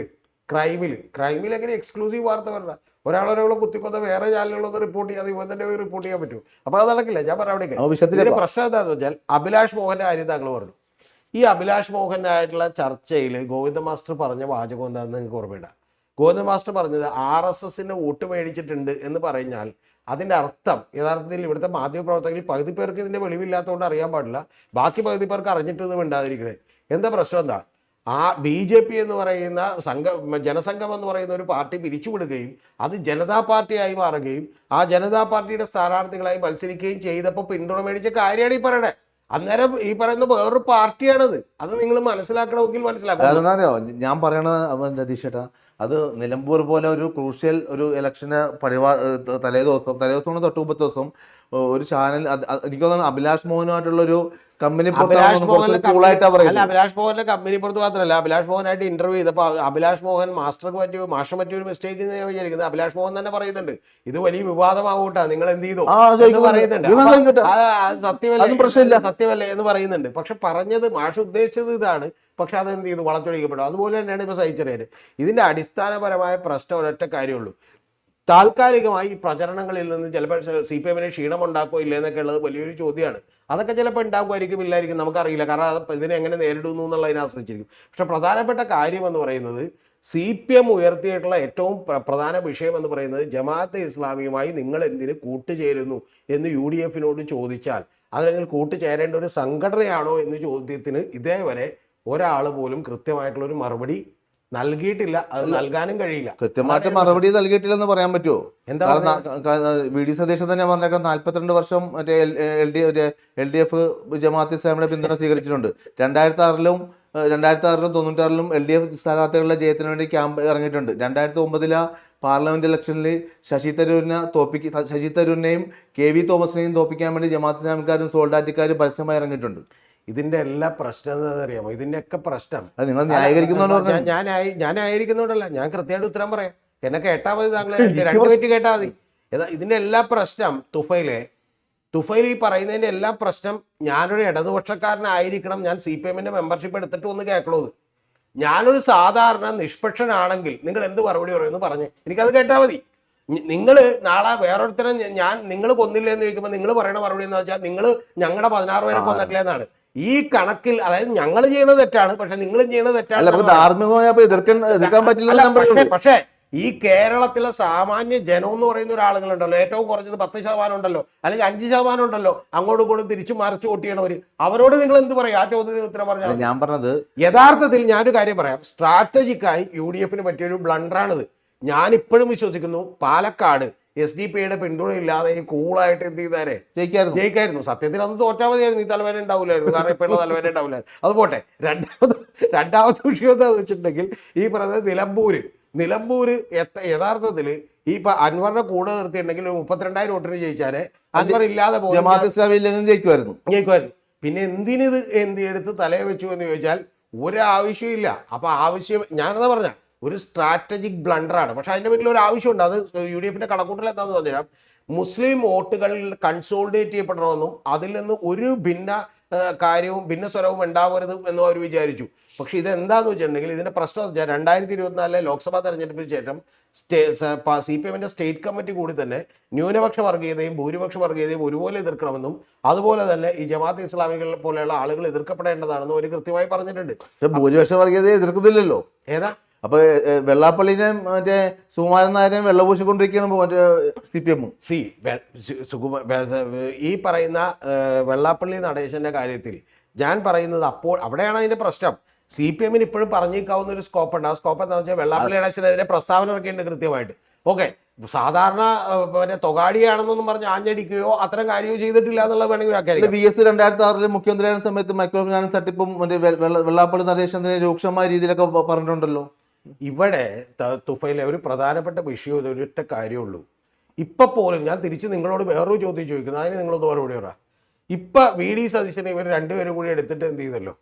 ക്രൈമിൽ എങ്ങനെ എക്സ്ക്ലൂസീവ് വാർത്ത വരണം? ഒരാളൊരാളെ കുത്തിക്കൊന്ന വേറെ ചാനലുകളൊന്നും റിപ്പോർട്ട് ചെയ്യാതെ ഇവൻ തന്നെ റിപ്പോർട്ട് ചെയ്യാൻ പറ്റും? അപ്പോൾ അത് നടക്കില്ല. ഞാൻ പറയാം അവിടെ പ്രശ്നം എന്താണെന്ന് വെച്ചാൽ അഭിലാഷ് മോഹൻ്റെ കാര്യം താങ്കൾ പറഞ്ഞു. ഈ അഭിലാഷ് മോഹനായിട്ടുള്ള ചർച്ചയിൽ ഗോവിന്ദ മാസ്റ്റർ പറഞ്ഞ വാചകം എന്താണെന്ന് നിങ്ങൾക്ക് ഓർമ്മയില്ല. ഗോവിന്ദ മാസ്റ്റർ പറഞ്ഞത് RSSന് വോട്ട് മേടിച്ചിട്ടുണ്ട് എന്ന് പറഞ്ഞാൽ അതിൻ്റെ അർത്ഥം യഥാർത്ഥത്തിൽ ഇവിടുത്തെ മാധ്യമപ്രവർത്തകരിൽ പകുതി പേർക്ക് ഇതിൻ്റെ വെളിവില്ലാത്തതുകൊണ്ട് അറിയാൻ പാടില്ല, ബാക്കി പകുതി പേർക്ക് അറിഞ്ഞിട്ടൊന്നും മിണ്ടാതിരിക്കണേ. എന്താ പ്രശ്നം എന്താ? ആ BJP എന്ന് പറയുന്ന ജനസംഘം എന്ന് പറയുന്ന ഒരു പാർട്ടി പിരിച്ചുവിടുകയും അത് ജനതാ പാർട്ടിയായി മാറുകയും ആ ജനതാ പാർട്ടിയുടെ സ്ഥാനാർത്ഥികളായി മത്സരിക്കുകയും ചെയ്തപ്പോൾ പിന്തുണ മേടിച്ച കാര്യമാണ് ഈ പറയണേ. അന്നേരം ഈ പറയുന്ന വേറൊരു പാർട്ടിയാണത്. അത് നിങ്ങൾ മനസ്സിലാക്കണമെങ്കിൽ മനസ്സിലാക്കണം. അതെന്താണെന്നോ ഞാൻ പറയണത് രതീഷേട്ടാ, അത് നിലമ്പൂർ പോലെ ഒരു ക്രൂഷ്യൽ ഒരു ഇലക്ഷന് തലേദിവസം തൊട്ട് മുമ്പത്തെ ദിവസം ഒരു ചാനൽ, എനിക്ക് തോന്നുന്നു അഭിലാഷ് മോഹനുമായിട്ടുള്ള ഒരു കമ്പനി അഭിലാഷ് മോഹന്റെ കമ്പനി പുറത്ത് മാത്രമല്ല, അഭിലാഷ് മോഹനായിട്ട് ഇന്റർവ്യൂ ചെയ്തപ്പോൾ അഭിലാഷ് മോഹൻ മാഷ പറ്റിയൊരു മിസ്റ്റേക്ക് ഞാൻ വിചാരിക്കുന്നത്. അഭിലാഷ് മോഹൻ തന്നെ പറയുന്നുണ്ട് ഇത് വലിയ വിവാദമാവൂട്ടാ, നിങ്ങൾ എന്ത് ചെയ്തു പറയുന്നുണ്ട്. സത്യമല്ലേ എന്ന് പറയുന്നുണ്ട്. പക്ഷെ പറഞ്ഞത് മാഷ് ഉദ്ദേശിച്ചത് ഇതാണ്, പക്ഷെ അതെന്ത് ചെയ്തു, വളച്ചൊടിക്കപ്പെടും. അതുപോലെ തന്നെയാണ് ഇപ്പോൾ സഹിച്ചറിയാൻ. ഇതിന്റെ അടിസ്ഥാനപരമായ പ്രശ്നം ഒരൊറ്റ കാര്യമുള്ളൂ. താൽക്കാലികമായി ഈ പ്രചരണങ്ങളിൽ നിന്ന് ചിലപ്പോൾ CPM-ന് ക്ഷീണമുണ്ടാക്കോ ഇല്ല എന്നൊക്കെ ഉള്ളത് വലിയൊരു ചോദ്യമാണ്. അതൊക്കെ ചിലപ്പോൾ ഉണ്ടാക്കുമായിരിക്കും, ഇല്ലായിരിക്കും, നമുക്കറിയില്ല. കാരണം അത് ഇതിനെ എങ്ങനെ നേരിടുന്നു എന്നുള്ളതിനെ ആശ്രയിച്ചിരിക്കും. പക്ഷെ പ്രധാനപ്പെട്ട കാര്യം എന്ന് പറയുന്നത് CPM ഉയർത്തിയിട്ടുള്ള ഏറ്റവും പ്രധാന വിഷയം എന്ന് പറയുന്നത് ജമാഅത്തെ ഇസ്ലാമിയുമായി നിങ്ങൾ എന്തിന് കൂട്ടുചേരുന്നു എന്ന് UDF-നോട് ചോദിച്ചാൽ അതല്ലെങ്കിൽ കൂട്ടുചേരേണ്ട ഒരു സംഘടനയാണോ എന്ന ചോദ്യത്തിന് ഇതേവരെ ഒരാൾ പോലും കൃത്യമായിട്ടുള്ളൊരു മറുപടി നൽകിയിട്ടില്ല, അത് നൽകാനും കഴിയില്ല. കൃത്യമായിട്ട് മറുപടി നൽകിയിട്ടില്ലെന്ന് പറയാൻ പറ്റുമോ? എന്താ വി ഡി സതീശൻ തന്നെ പറഞ്ഞേക്കാം 42 വർഷം മറ്റേ എൽ ഡി എഫ് ജമാഅത്ത് ഇസ്ലാമിയുടെ പിന്തുണ സ്വീകരിച്ചിട്ടുണ്ട്. 2006-ലും 96-ലും എൽ ഡി എഫ് സ്ഥാനാർത്ഥികളുടെ ജയത്തിന് വേണ്ടി ക്യാമ്പ് ഇറങ്ങിയിട്ടുണ്ട്. 2009 പാർലമെന്റ് ഇലക്ഷനിൽ ശശി തരൂരിനെയും കെ വി തോമസിനെയും തോപ്പിക്കാൻ വേണ്ടി ജമാഅത്ത് ഇസ്ലാമിക്കാരും സോൾഡാറ്റിക്കാരും പരസ്യമായി ഇറങ്ങിയിട്ടുണ്ട്. ഇതിന്റെ എല്ലാ പ്രശ്നം എന്താണെന്ന് അറിയാമോ? ഇതിന്റെയൊക്കെ പ്രശ്നം അത് നിങ്ങൾ ന്യായീകരിക്കുന്നതുകൊണ്ട് ഞാൻ ന്യായീകരിക്കുന്നതുകൊണ്ടല്ല, ഞാൻ കൃത്യമായിട്ട് ഉത്തരം പറയാം. എന്നെ കേട്ടാൽ മതി, താങ്കളെ 2 മിനിറ്റ് കേട്ടാൽ മതി. ഇതിന്റെ എല്ലാ പ്രശ്നം തുഫൈൽ ഈ പറയുന്നതിന്റെ എല്ലാ പ്രശ്നം, ഞാനൊരു ഇടതുപക്ഷക്കാരനായിരിക്കണം, ഞാൻ CPM-ന്റെ മെമ്പർഷിപ്പ് എടുത്തിട്ട് ഒന്ന് കേൾക്കണത്. ഞാനൊരു സാധാരണ നിഷ്പക്ഷനാണെങ്കിൽ നിങ്ങൾ എന്ത് മറുപടി പറയുമെന്ന് പറഞ്ഞ് എനിക്കത് കേട്ടാൽ മതി. നിങ്ങൾ നാളെ വേറൊരുത്തരം നിങ്ങൾ കൊന്നില്ലേ എന്ന് ചോദിക്കുമ്പോൾ നിങ്ങൾ പറയുന്ന മറുപടി എന്ന് വെച്ചാൽ നിങ്ങൾ ഞങ്ങളുടെ 16 പേരെ കൊന്നിട്ടില്ല എന്നാണ്. ഈ കണക്കിൽ, അതായത് ഞങ്ങൾ ചെയ്യുന്നത് തെറ്റാണ്, പക്ഷെ നിങ്ങളും ചെയ്യുന്നത് തെറ്റാണ്. പക്ഷേ ഈ കേരളത്തിലെ സാമാന്യ ജനം എന്ന് പറയുന്ന ഒരാളുകളുണ്ടല്ലോ, ഏറ്റവും കുറഞ്ഞത് 10% ഉണ്ടല്ലോ, അല്ലെങ്കിൽ 5% ഉണ്ടല്ലോ, അങ്ങോട്ടും ഇങ്ങോട്ടും തിരിച്ചു മറിച്ച് വോട്ട് അവരോട് നിങ്ങൾ എന്ത് പറയും? ആ ചോദ്യത്തിന് ഉത്തരം പറഞ്ഞാൽ ഞാൻ പറഞ്ഞത്, യഥാർത്ഥത്തിൽ ഞാനൊരു കാര്യം പറയാം. സ്ട്രാറ്റജിക്കായി UDF-ന് പറ്റിയൊരു ബ്ലണ്ടറാണിത്. ഞാൻ ഇപ്പോഴും വിശ്വസിക്കുന്നു പാലക്കാട് SDP-യുടെ പിന്തുണ ഇല്ലാതെ കൂളായിട്ട് എന്ത് ചെയ്താരെ ജയിക്കായിരുന്നു. സത്യത്തിൽ അന്ന് തോറ്റാ മതിയായിരുന്നു, ഈ തലവേദന ഉണ്ടാവില്ലായിരുന്നു. കാരണം ഇപ്പോഴുള്ള തലവേദന ഉണ്ടാവില്ല. അത് പോട്ടെ. രണ്ടാമത്തെ വിഷയം എന്താണെന്ന് വെച്ചിട്ടുണ്ടെങ്കിൽ, ഈ പറയുന്നത് നിലമ്പൂര് യഥാർത്ഥത്തിൽ ഈ അൻവറിന്റെ കൂടെ നിർത്തിയിട്ടുണ്ടെങ്കിൽ 32,000 വോട്ടിന് ജയിച്ചാലേ അൻവർ ഇല്ലാതെ ജയിക്കുമായിരുന്നു. പിന്നെ എന്തിനിത് എടുത്ത് തലയെ വെച്ചു എന്ന് ചോദിച്ചാൽ ഒരാവശ്യമില്ല. അപ്പൊ ഞാനെന്താ പറഞ്ഞ ഒരു സ്ട്രാറ്റജിക് ബ്ലണ്ടറാണ്. പക്ഷെ അതിന്റെ പിന്നിൽ ഒരു ആവശ്യമുണ്ട്. അത് UDF-ന്റെ കണക്കൂട്ടൽ എന്താണെന്ന് പറഞ്ഞാൽ, മുസ്ലിം വോട്ടുകൾ കൺസോളിഡേറ്റ് ചെയ്യപ്പെടണമെന്നും അതിൽ നിന്ന് ഒരു കാര്യവും ഭിന്ന സ്വരവും ഉണ്ടാവരുത് എന്നും അവർ വിചാരിച്ചു. പക്ഷെ ഇതെന്താന്ന് വെച്ചിട്ടുണ്ടെങ്കിൽ, ഇതിന്റെ പ്രശ്നം എന്ന് വെച്ചാൽ 2024 ലോക്സഭാ തെരഞ്ഞെടുപ്പിന് ശേഷം CPM-ന്റെ സ്റ്റേറ്റ് കമ്മിറ്റി കൂടി തന്നെ ന്യൂനപക്ഷ വർഗീയതയും ഭൂരിപക്ഷ വർഗീയതയും ഒരുപോലെ എതിർക്കണമെന്നും അതുപോലെ തന്നെ ഈ ജമാഅത്ത് ഇസ്ലാമികളെ പോലെയുള്ള ആളുകൾ എതിർക്കപ്പെടേണ്ടതാണെന്നും അവർ കൃത്യമായി പറഞ്ഞിട്ടുണ്ട്. ഭൂരിപക്ഷ വർഗീയതയെ എതിർക്കുന്നില്ലല്ലോ. ഏതാ? അപ്പൊ വെള്ളാപ്പള്ളിനെ മറ്റേ സുകുമാരൻ നായരെയും വെള്ളപൂശിക്കൊണ്ടിരിക്കുകയാണ് മറ്റേ CPM. ഈ പറയുന്ന വെള്ളാപ്പള്ളി നടേശന്റെ കാര്യത്തിൽ ഞാൻ പറയുന്നത്, അപ്പോൾ അവിടെയാണ് അതിന്റെ പ്രശ്നം. CPM-ന് ഇപ്പോഴും പറഞ്ഞേക്കാവുന്ന ഒരു സ്കോപ്പ് ഉണ്ട്. ആ സ്കോപ്പ് എന്താണെന്ന് വെച്ചാൽ വെള്ളാപ്പള്ളി നടേശനെതിരെ പ്രസ്താവന ഇറക്കിയിട്ടുണ്ട് കൃത്യമായിട്ട്. ഓക്കെ, സാധാരണ തൊഗാടിയാണെന്നൊന്നും പറഞ്ഞ് ആഞ്ഞടിക്കുകയോ അത്തരം കാര്യമോ ചെയ്തിട്ടില്ല എന്നുള്ളത് വേണമെങ്കിൽ വ്യാഖ്യാനിക്കാം. VS 2006 മുഖ്യമന്ത്രിയായ സമയത്ത് മൈക്രോ ഫിനാൻസ് തട്ടിപ്പും വെള്ളാപ്പള്ളി നടേശനെ രൂക്ഷമായ രീതിയിലൊക്കെ പറഞ്ഞിട്ടുണ്ടല്ലോ. ഇവിടെ തുഫയിലെ ഒരു പ്രധാനപ്പെട്ട വിഷയം ഒരൊറ്റ കാര്യമുള്ളൂ. ഇപ്പൊ പോലും ഞാൻ തിരിച്ച് നിങ്ങളോട് വേറൊരു ചോദ്യം ചോദിക്കുന്നത്, അതിന് നിങ്ങളൊന്ന് മറുപടി പറയാം. ഇപ്പൊ VD സതീശനെ ഇവർ രണ്ടുപേരും കൂടി എടുത്തിട്ട് എന്ത് ചെയ്തല്ലോ,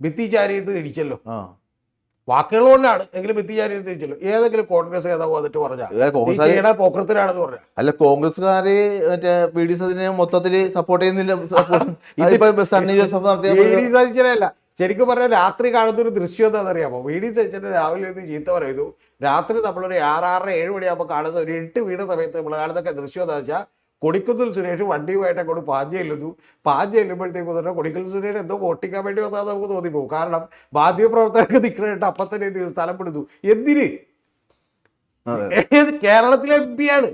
ഭിത്തിചാരിയത്ത് ഇടിച്ചല്ലോ. വാക്കുകൾ കൊണ്ടാണ് എങ്കിലും ഭിത്തിചാരിയത്ത് ഇടിച്ചല്ലോ. ഏതെങ്കിലും കോൺഗ്രസ് നേതാവ് വന്നിട്ട് പറഞ്ഞാൽ പോക്രത്തിനാണെന്ന് പറഞ്ഞാൽ? അല്ല, കോൺഗ്രസ്സുകാര് മറ്റേ VD സതീശനെ മൊത്തത്തിൽ സപ്പോർട്ട് ചെയ്യുന്നില്ല. സതീശനല്ല, ശരിക്കും പറഞ്ഞാൽ രാത്രി കാണുന്ന ഒരു ദൃശ്യം എന്താണെന്നറിയാമോ? VD സതീശനെ രാവിലെ ഒന്ന് ചീത്ത പറയുന്നു, രാത്രി നമ്മളൊരു 6-6:30-7 മണിയാകുമ്പോൾ കാണുന്ന ഒരു 8 വീണ സമയത്ത് നമ്മൾ കാണുന്നൊക്കെ ദൃശ്യം എന്താ വെച്ചാൽ, കൊടിക്കുന്നിൽ സുരേഷ് വണ്ടിയുമായിട്ട് അങ്ങോട്ട് പാഞ്ഞ് ചെല്ലുമ്പോഴത്തേക്ക് തന്നെ കൊടിക്കുന്നിൽ സുരേഷ് എന്തോ വോട്ടിക്കാൻ വേണ്ടി വന്നാൽ നമുക്ക് തോന്നിപ്പോകും. കാരണം മാധ്യമപ്രവർത്തകർക്ക് നിൽക്കണേട്ട് അപ്പം തന്നെ സ്ഥലം പെടുന്നു. എന്തിന്? കേരളത്തിലെ MP ആണ്.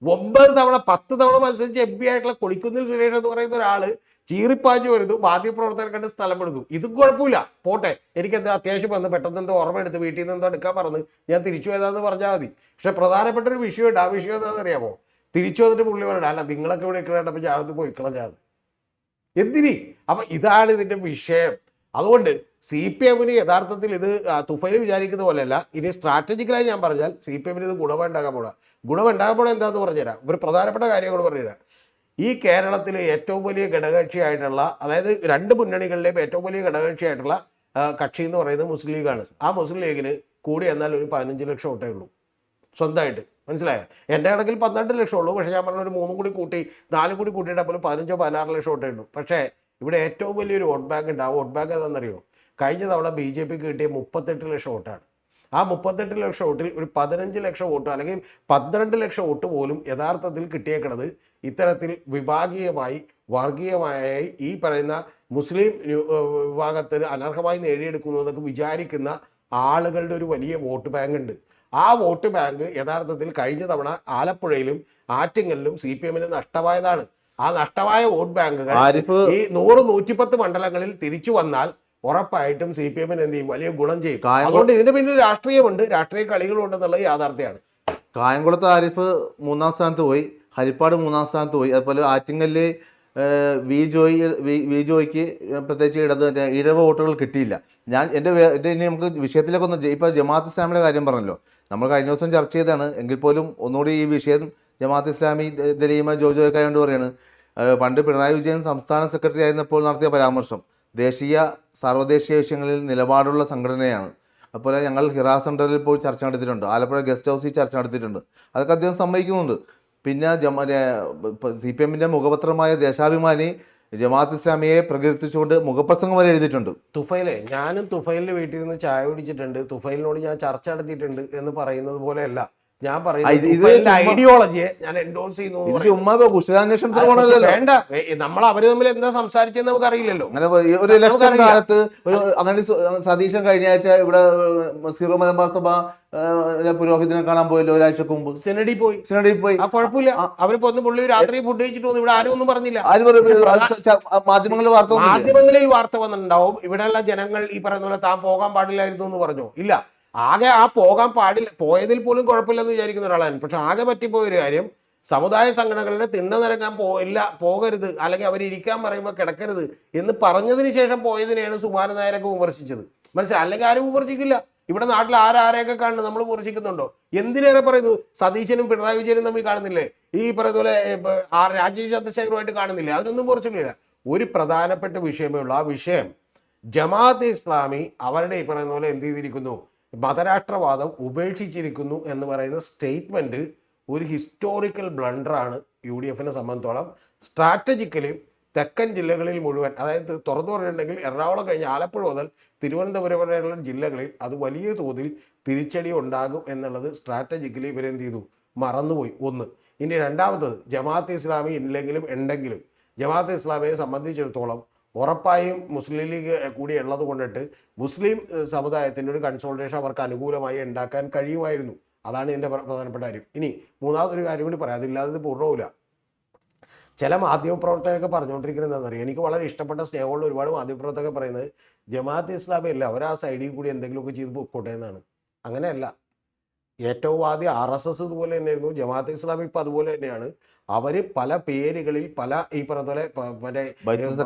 9 തവണ 10 തവണ മത്സരിച്ച് MP ആയിട്ടുള്ള കൊടിക്കുന്നിൽ സുരേഷ് എന്ന് പറയുന്ന ഒരാള് ചീറിപ്പാഞ്ഞു വരുന്നു, മാധ്യമപ്രവർത്തകർ കണ്ട് സ്ഥലപ്പെടുന്നു. ഇതും കുഴപ്പമില്ല, പോട്ടെ. എനിക്കെന്താ അത്യാവശ്യം വന്ന് പെട്ടെന്ന് എന്തോ ഓർമ്മയെടുത്ത് വീട്ടിൽ നിന്ന് എന്തോ എടുക്കാൻ പറഞ്ഞ് ഞാൻ തിരിച്ചു പോയതാന്ന് പറഞ്ഞാൽ മതി. പക്ഷെ പ്രധാനപ്പെട്ട ഒരു വിഷയമുണ്ട്. ആ വിഷയം എന്താണെന്ന് അറിയാമോ? തിരിച്ചു വന്നിട്ട് പുള്ളി പറയണം, അല്ല നിങ്ങളൊക്കെ ഇവിടെ ഇക്കണേട്ടപ്പോൾ ഞാനൊന്ന് പോയിക്കളഞ്ഞാൽ ഞാൻ എന്തിനി? അപ്പൊ ഇതാണ് ഇതിന്റെ വിഷയം. അതുകൊണ്ട് CPM-ന് യഥാർത്ഥത്തിൽ ഇത് തുഫൈൽ വിചാരിക്കുന്ന പോലെയല്ല. ഇനി സ്ട്രാറ്റജിക്കലായി ഞാൻ പറഞ്ഞാൽ CPM-ന് ഇത് ഗുണമുണ്ടാകാൻ പോണ എന്താന്ന് പറഞ്ഞുതരാം. ഒരു പ്രധാനപ്പെട്ട കാര്യം കൂടെ പറഞ്ഞുതരാം. ഈ കേരളത്തിലെ ഏറ്റവും വലിയ ഘടകകക്ഷിയായിട്ടുള്ള, അതായത് 2 മുന്നണികളിലെയും ഏറ്റവും വലിയ ഘടകകക്ഷിയായിട്ടുള്ള കക്ഷി എന്ന് പറയുന്നത് മുസ്ലിം ലീഗാണ്. ആ മുസ്ലിം ലീഗിന് കൂടി എന്നാൽ ഒരു 15 ലക്ഷം വോട്ടേ ഉള്ളൂ സ്വന്തമായിട്ട്. മനസ്സിലായോ? എൻ്റെ കണക്കിൽ 12 ലക്ഷം ഉള്ളൂ. പക്ഷേ ഞാൻ പറഞ്ഞ ഒരു 3 കൂടി കൂട്ടി 4 കൂടി കൂട്ടിയിട്ട് പോലും 15-16 ലക്ഷം വോട്ടേ ഉള്ളൂ. പക്ഷേ ഇവിടെ ഏറ്റവും വലിയൊരു വോട്ട് ബാങ്ക് ഉണ്ട്. ആ വോട്ട് ബാങ്ക് എന്താണെന്നറിയോ? കഴിഞ്ഞ തവണ BJP-ക്ക് കിട്ടിയ 38 ലക്ഷം വോട്ടാണ്. ആ 38 ലക്ഷം വോട്ടിൽ ഒരു 15 ലക്ഷം വോട്ട് അല്ലെങ്കിൽ 12 ലക്ഷം വോട്ട് പോലും യഥാർത്ഥത്തിൽ കിട്ടിയേക്കണത് ഇത്തരത്തിൽ വിഭാഗീയമായി വർഗീയമായി ഈ പറയുന്ന മുസ്ലിം വിഭാഗത്തിന് അനർഹമായി നേടിയെടുക്കുന്നു എന്നൊക്കെ വിചാരിക്കുന്ന ആളുകളുടെ ഒരു വലിയ വോട്ട് ബാങ്ക് ഉണ്ട്. ആ വോട്ട് ബാങ്ക് യഥാർത്ഥത്തിൽ കഴിഞ്ഞ തവണ ആലപ്പുഴയിലും ആറ്റിങ്ങലിലും CPM-ന് നഷ്ടമായതാണ്. ആ നഷ്ടമായ വോട്ട് ബാങ്കുകൾ ഈ 100-110 മണ്ഡലങ്ങളിൽ തിരിച്ചു വന്നാൽ ഉറപ്പായിട്ടും CPM എന്ത് ചെയ്യും, വലിയ ഗുണം ചെയ്യും. കായംകുളം- അതുകൊണ്ട് ഇതിന്റെ പിന്നിൽ രാഷ്ട്രീയമുണ്ട്, രാഷ്ട്രീയ കളികളുണ്ട് എന്നുള്ളത് യാഥാർത്ഥ്യമാണ്. കായംകുളത്ത് ആരിഫ് 3-ാം സ്ഥാനത്ത് പോയി, ഹരിപ്പാട് 3-ാം സ്ഥാനത്ത് പോയി. അതുപോലെ ആറ്റിങ്ങലിൽ വി ജോയ്ക്ക് പ്രത്യേകിച്ച് ഇടത് വോട്ടുകൾ കിട്ടിയില്ല. എൻ്റെ ഇനി നമുക്ക് വിഷയത്തിലേക്ക് ഇപ്പോൾ ജമാഅത്ത് ഇസ്ലാമിയുടെ കാര്യം പറഞ്ഞല്ലോ, നമ്മൾ കഴിഞ്ഞ ദിവസം ചർച്ച ചെയ്തതാണ്. എങ്കിൽ പോലും ഒന്നുകൂടി ഈ വിഷയം ജമാഅത്ത് ഇസ്ലാമി ദലീമ ജോജോയൊക്കെ ആയതുകൊണ്ട് പറയാണ്, പണ്ട് പിണറായി വിജയൻ സംസ്ഥാന സെക്രട്ടറി ആയിരുന്നപ്പോൾ നടത്തിയ പരാമർശം ദേശീയ സർവ്വദേശീയ വിഷയങ്ങളിൽ നിലപാടുള്ള സംഘടനയാണ്. അതുപോലെ ഞങ്ങൾ ഹിറാ സെൻറ്ററിൽ പോയി ചർച്ച നടത്തിയിട്ടുണ്ട്, ആലപ്പുഴ ഗസ്റ്റ് ഹൗസിൽ ചർച്ച നടത്തിയിട്ടുണ്ട്. അതൊക്കെ അദ്ദേഹം സമ്മതിക്കുന്നുണ്ട്. പിന്നെ CPM-ൻ്റെ മുഖപത്രമായ ദേശാഭിമാനി ജമാഅത്ത് ഇസ്ലാമിയെ പ്രകീർത്തിച്ചുകൊണ്ട് മുഖപ്രസംഗം വരെ എഴുതിയിട്ടുണ്ട്. തുഫൈലെ, ഞാനും തുഫൈലിന്റെ വീട്ടിൽ നിന്ന് ചായ കുടിച്ചിട്ടുണ്ട്, തുഫൈലിനോട് ഞാൻ ചർച്ച നടത്തിയിട്ടുണ്ട് എന്ന് പറയുന്നത് പോലെയല്ല ഞാൻ പറയുന്നത്. ഐഡിയോളജിയെ ഞാൻ എൻഡോഴ്സ് ചെയ്യുന്നു. വേണ്ട, നമ്മൾ അവര് തമ്മിൽ എന്താ സംസാരിച്ചെന്ന് നമുക്ക് അറിയില്ലല്ലോ. ഒരു ഇലക്ഷൻ കാലത്ത് അങ്ങനെ സതീശൻ കഴിഞ്ഞ ആഴ്ച ഇവിടെ സീറോ മലബാർ സഭ പുരോഹിതനെ കാണാൻ പോയല്ലോ, ഒരാഴ്ചക്ക് മുമ്പ് സിനഡിൽ പോയി. ആ കുഴപ്പമില്ല, അവരിപ്പോ ഒന്ന് പുള്ളി രാത്രി ഫുഡ് കഴിച്ചിട്ട് വന്നു, ഇവിടെ ആരും ഒന്നും പറഞ്ഞില്ല. മാധ്യമങ്ങളിൽ വാർത്ത വന്നിട്ടുണ്ടാവും, ഇവിടെയുള്ള ജനങ്ങൾ ഈ പറയുന്ന പോലെ താൻ പോകാൻ പാടില്ലായിരുന്നു എന്ന് പറഞ്ഞോ? ഇല്ല, ആകെ ആ പോകാൻ പാടില്ല, പോയതിൽ പോലും കുഴപ്പമില്ലെന്ന് വിചാരിക്കുന്ന ഒരാളാണ്. പക്ഷെ ആകെ പറ്റിപ്പോയ ഒരു കാര്യം, സമുദായ സംഘടനകളുടെ തിണ്ണ നിരക്കാൻ പോകരുത്, അല്ലെങ്കിൽ അവരിയ്ക്കാൻ പറയുമ്പോൾ കിടക്കരുത് എന്ന് പറഞ്ഞതിന് ശേഷം പോയതിനെയാണ് സുകുമാരൻ നായരൊക്കെ വിമർശിച്ചത്. മനസ്സിലായി? അല്ലെങ്കിൽ ആരും വിമർശിക്കില്ല. ഇവിടെ നാട്ടിൽ ആരെയൊക്കെ കാണുന്നു, നമ്മൾ വിമർശിക്കുന്നുണ്ടോ? എന്തിനേറെ പറയുന്നു, സതീശനും പിണറായി വിജയനും തമ്മിൽ കാണുന്നില്ലേ, ഈ പറയുന്ന പോലെ രാജീവ് ചന്ദ്രശേഖറുമായിട്ട് കാണുന്നില്ലേ? അതിനൊന്നും വിമർശിക്കില്ല. ഒരു പ്രധാനപ്പെട്ട വിഷയമേ ഉള്ളൂ. ആ വിഷയം ജമാഅത്തെ ഇസ്ലാമി അവരുടെ ഈ പറയുന്ന പോലെ എന്ത് ചെയ്തിരിക്കുന്നു, മതരാഷ്ട്രവാദം ഉപേക്ഷിച്ചിരിക്കുന്നു എന്ന് പറയുന്ന സ്റ്റേറ്റ്മെന്റ് ഒരു ഹിസ്റ്റോറിക്കൽ ബ്ലണ്ടറാണ് UDF-നെ സംബന്ധിച്ചോളം. സ്ട്രാറ്റജിക്കലി തെക്കൻ ജില്ലകളിൽ മുഴുവൻ, അതായത് തുറന്നു പറഞ്ഞിട്ടുണ്ടെങ്കിൽ എറണാകുളം കഴിഞ്ഞ് ആലപ്പുഴ മുതൽ തിരുവനന്തപുരം വരെയുള്ള ജില്ലകളിൽ അത് വലിയ തോതിൽ തിരിച്ചടി ഉണ്ടാകും എന്നുള്ളത് സ്ട്രാറ്റജിക്കലി ഇവരെന്ത് ചെയ്തു, മറന്നുപോയി. ഒന്ന്. ഇനി രണ്ടാമത്തത്, ജമാഅത്തെ ഇസ്ലാമി ഇല്ലെങ്കിലും ഉണ്ടെങ്കിലും ജമാഅത്തെ ഇസ്ലാമിയെ സംബന്ധിച്ചിടത്തോളം ഉറപ്പായും മുസ്ലിം ലീഗ് കൂടി ഉള്ളത് കൊണ്ടിട്ട് മുസ്ലിം സമുദായത്തിൻ്റെ ഒരു കൺസോൾട്ടേഷൻ അവർക്ക് അനുകൂലമായി ഉണ്ടാക്കാൻ കഴിയുമായിരുന്നു. അതാണ് ഇതിൻ്റെ പ്രധാനപ്പെട്ട കാര്യം. ഇനി മൂന്നാമതൊരു കാര്യം കൂടി പറയാം, അതില്ലാതെ ഇത് പൂർണ്ണമില്ല. ചില മാധ്യമപ്രവർത്തകരൊക്കെ പറഞ്ഞുകൊണ്ടിരിക്കുന്നത് എന്താണെന്നറിയാം, എനിക്ക് വളരെ ഇഷ്ടപ്പെട്ട സ്നേഹമുള്ള ഒരുപാട് മാധ്യമപ്രവർത്തകർ പറയുന്നത് ജമാഅത്തെ ഇസ്ലാമി അല്ല, അവർ ആ സൈഡിൽ കൂടി എന്തെങ്കിലുമൊക്കെ ചെയ്ത് പൊക്കോട്ടെ എന്നാണ്. അങ്ങനെയല്ല. ഏറ്റവും ആദ്യം RSS ഇതുപോലെ തന്നെയായിരുന്നു, ജമാഅത്തെ ഇസ്ലാമി ഇപ്പം അതുപോലെ തന്നെയാണ്. അവർ പല പേരുകളിൽ പല ഈ പറഞ്ഞ പോലെ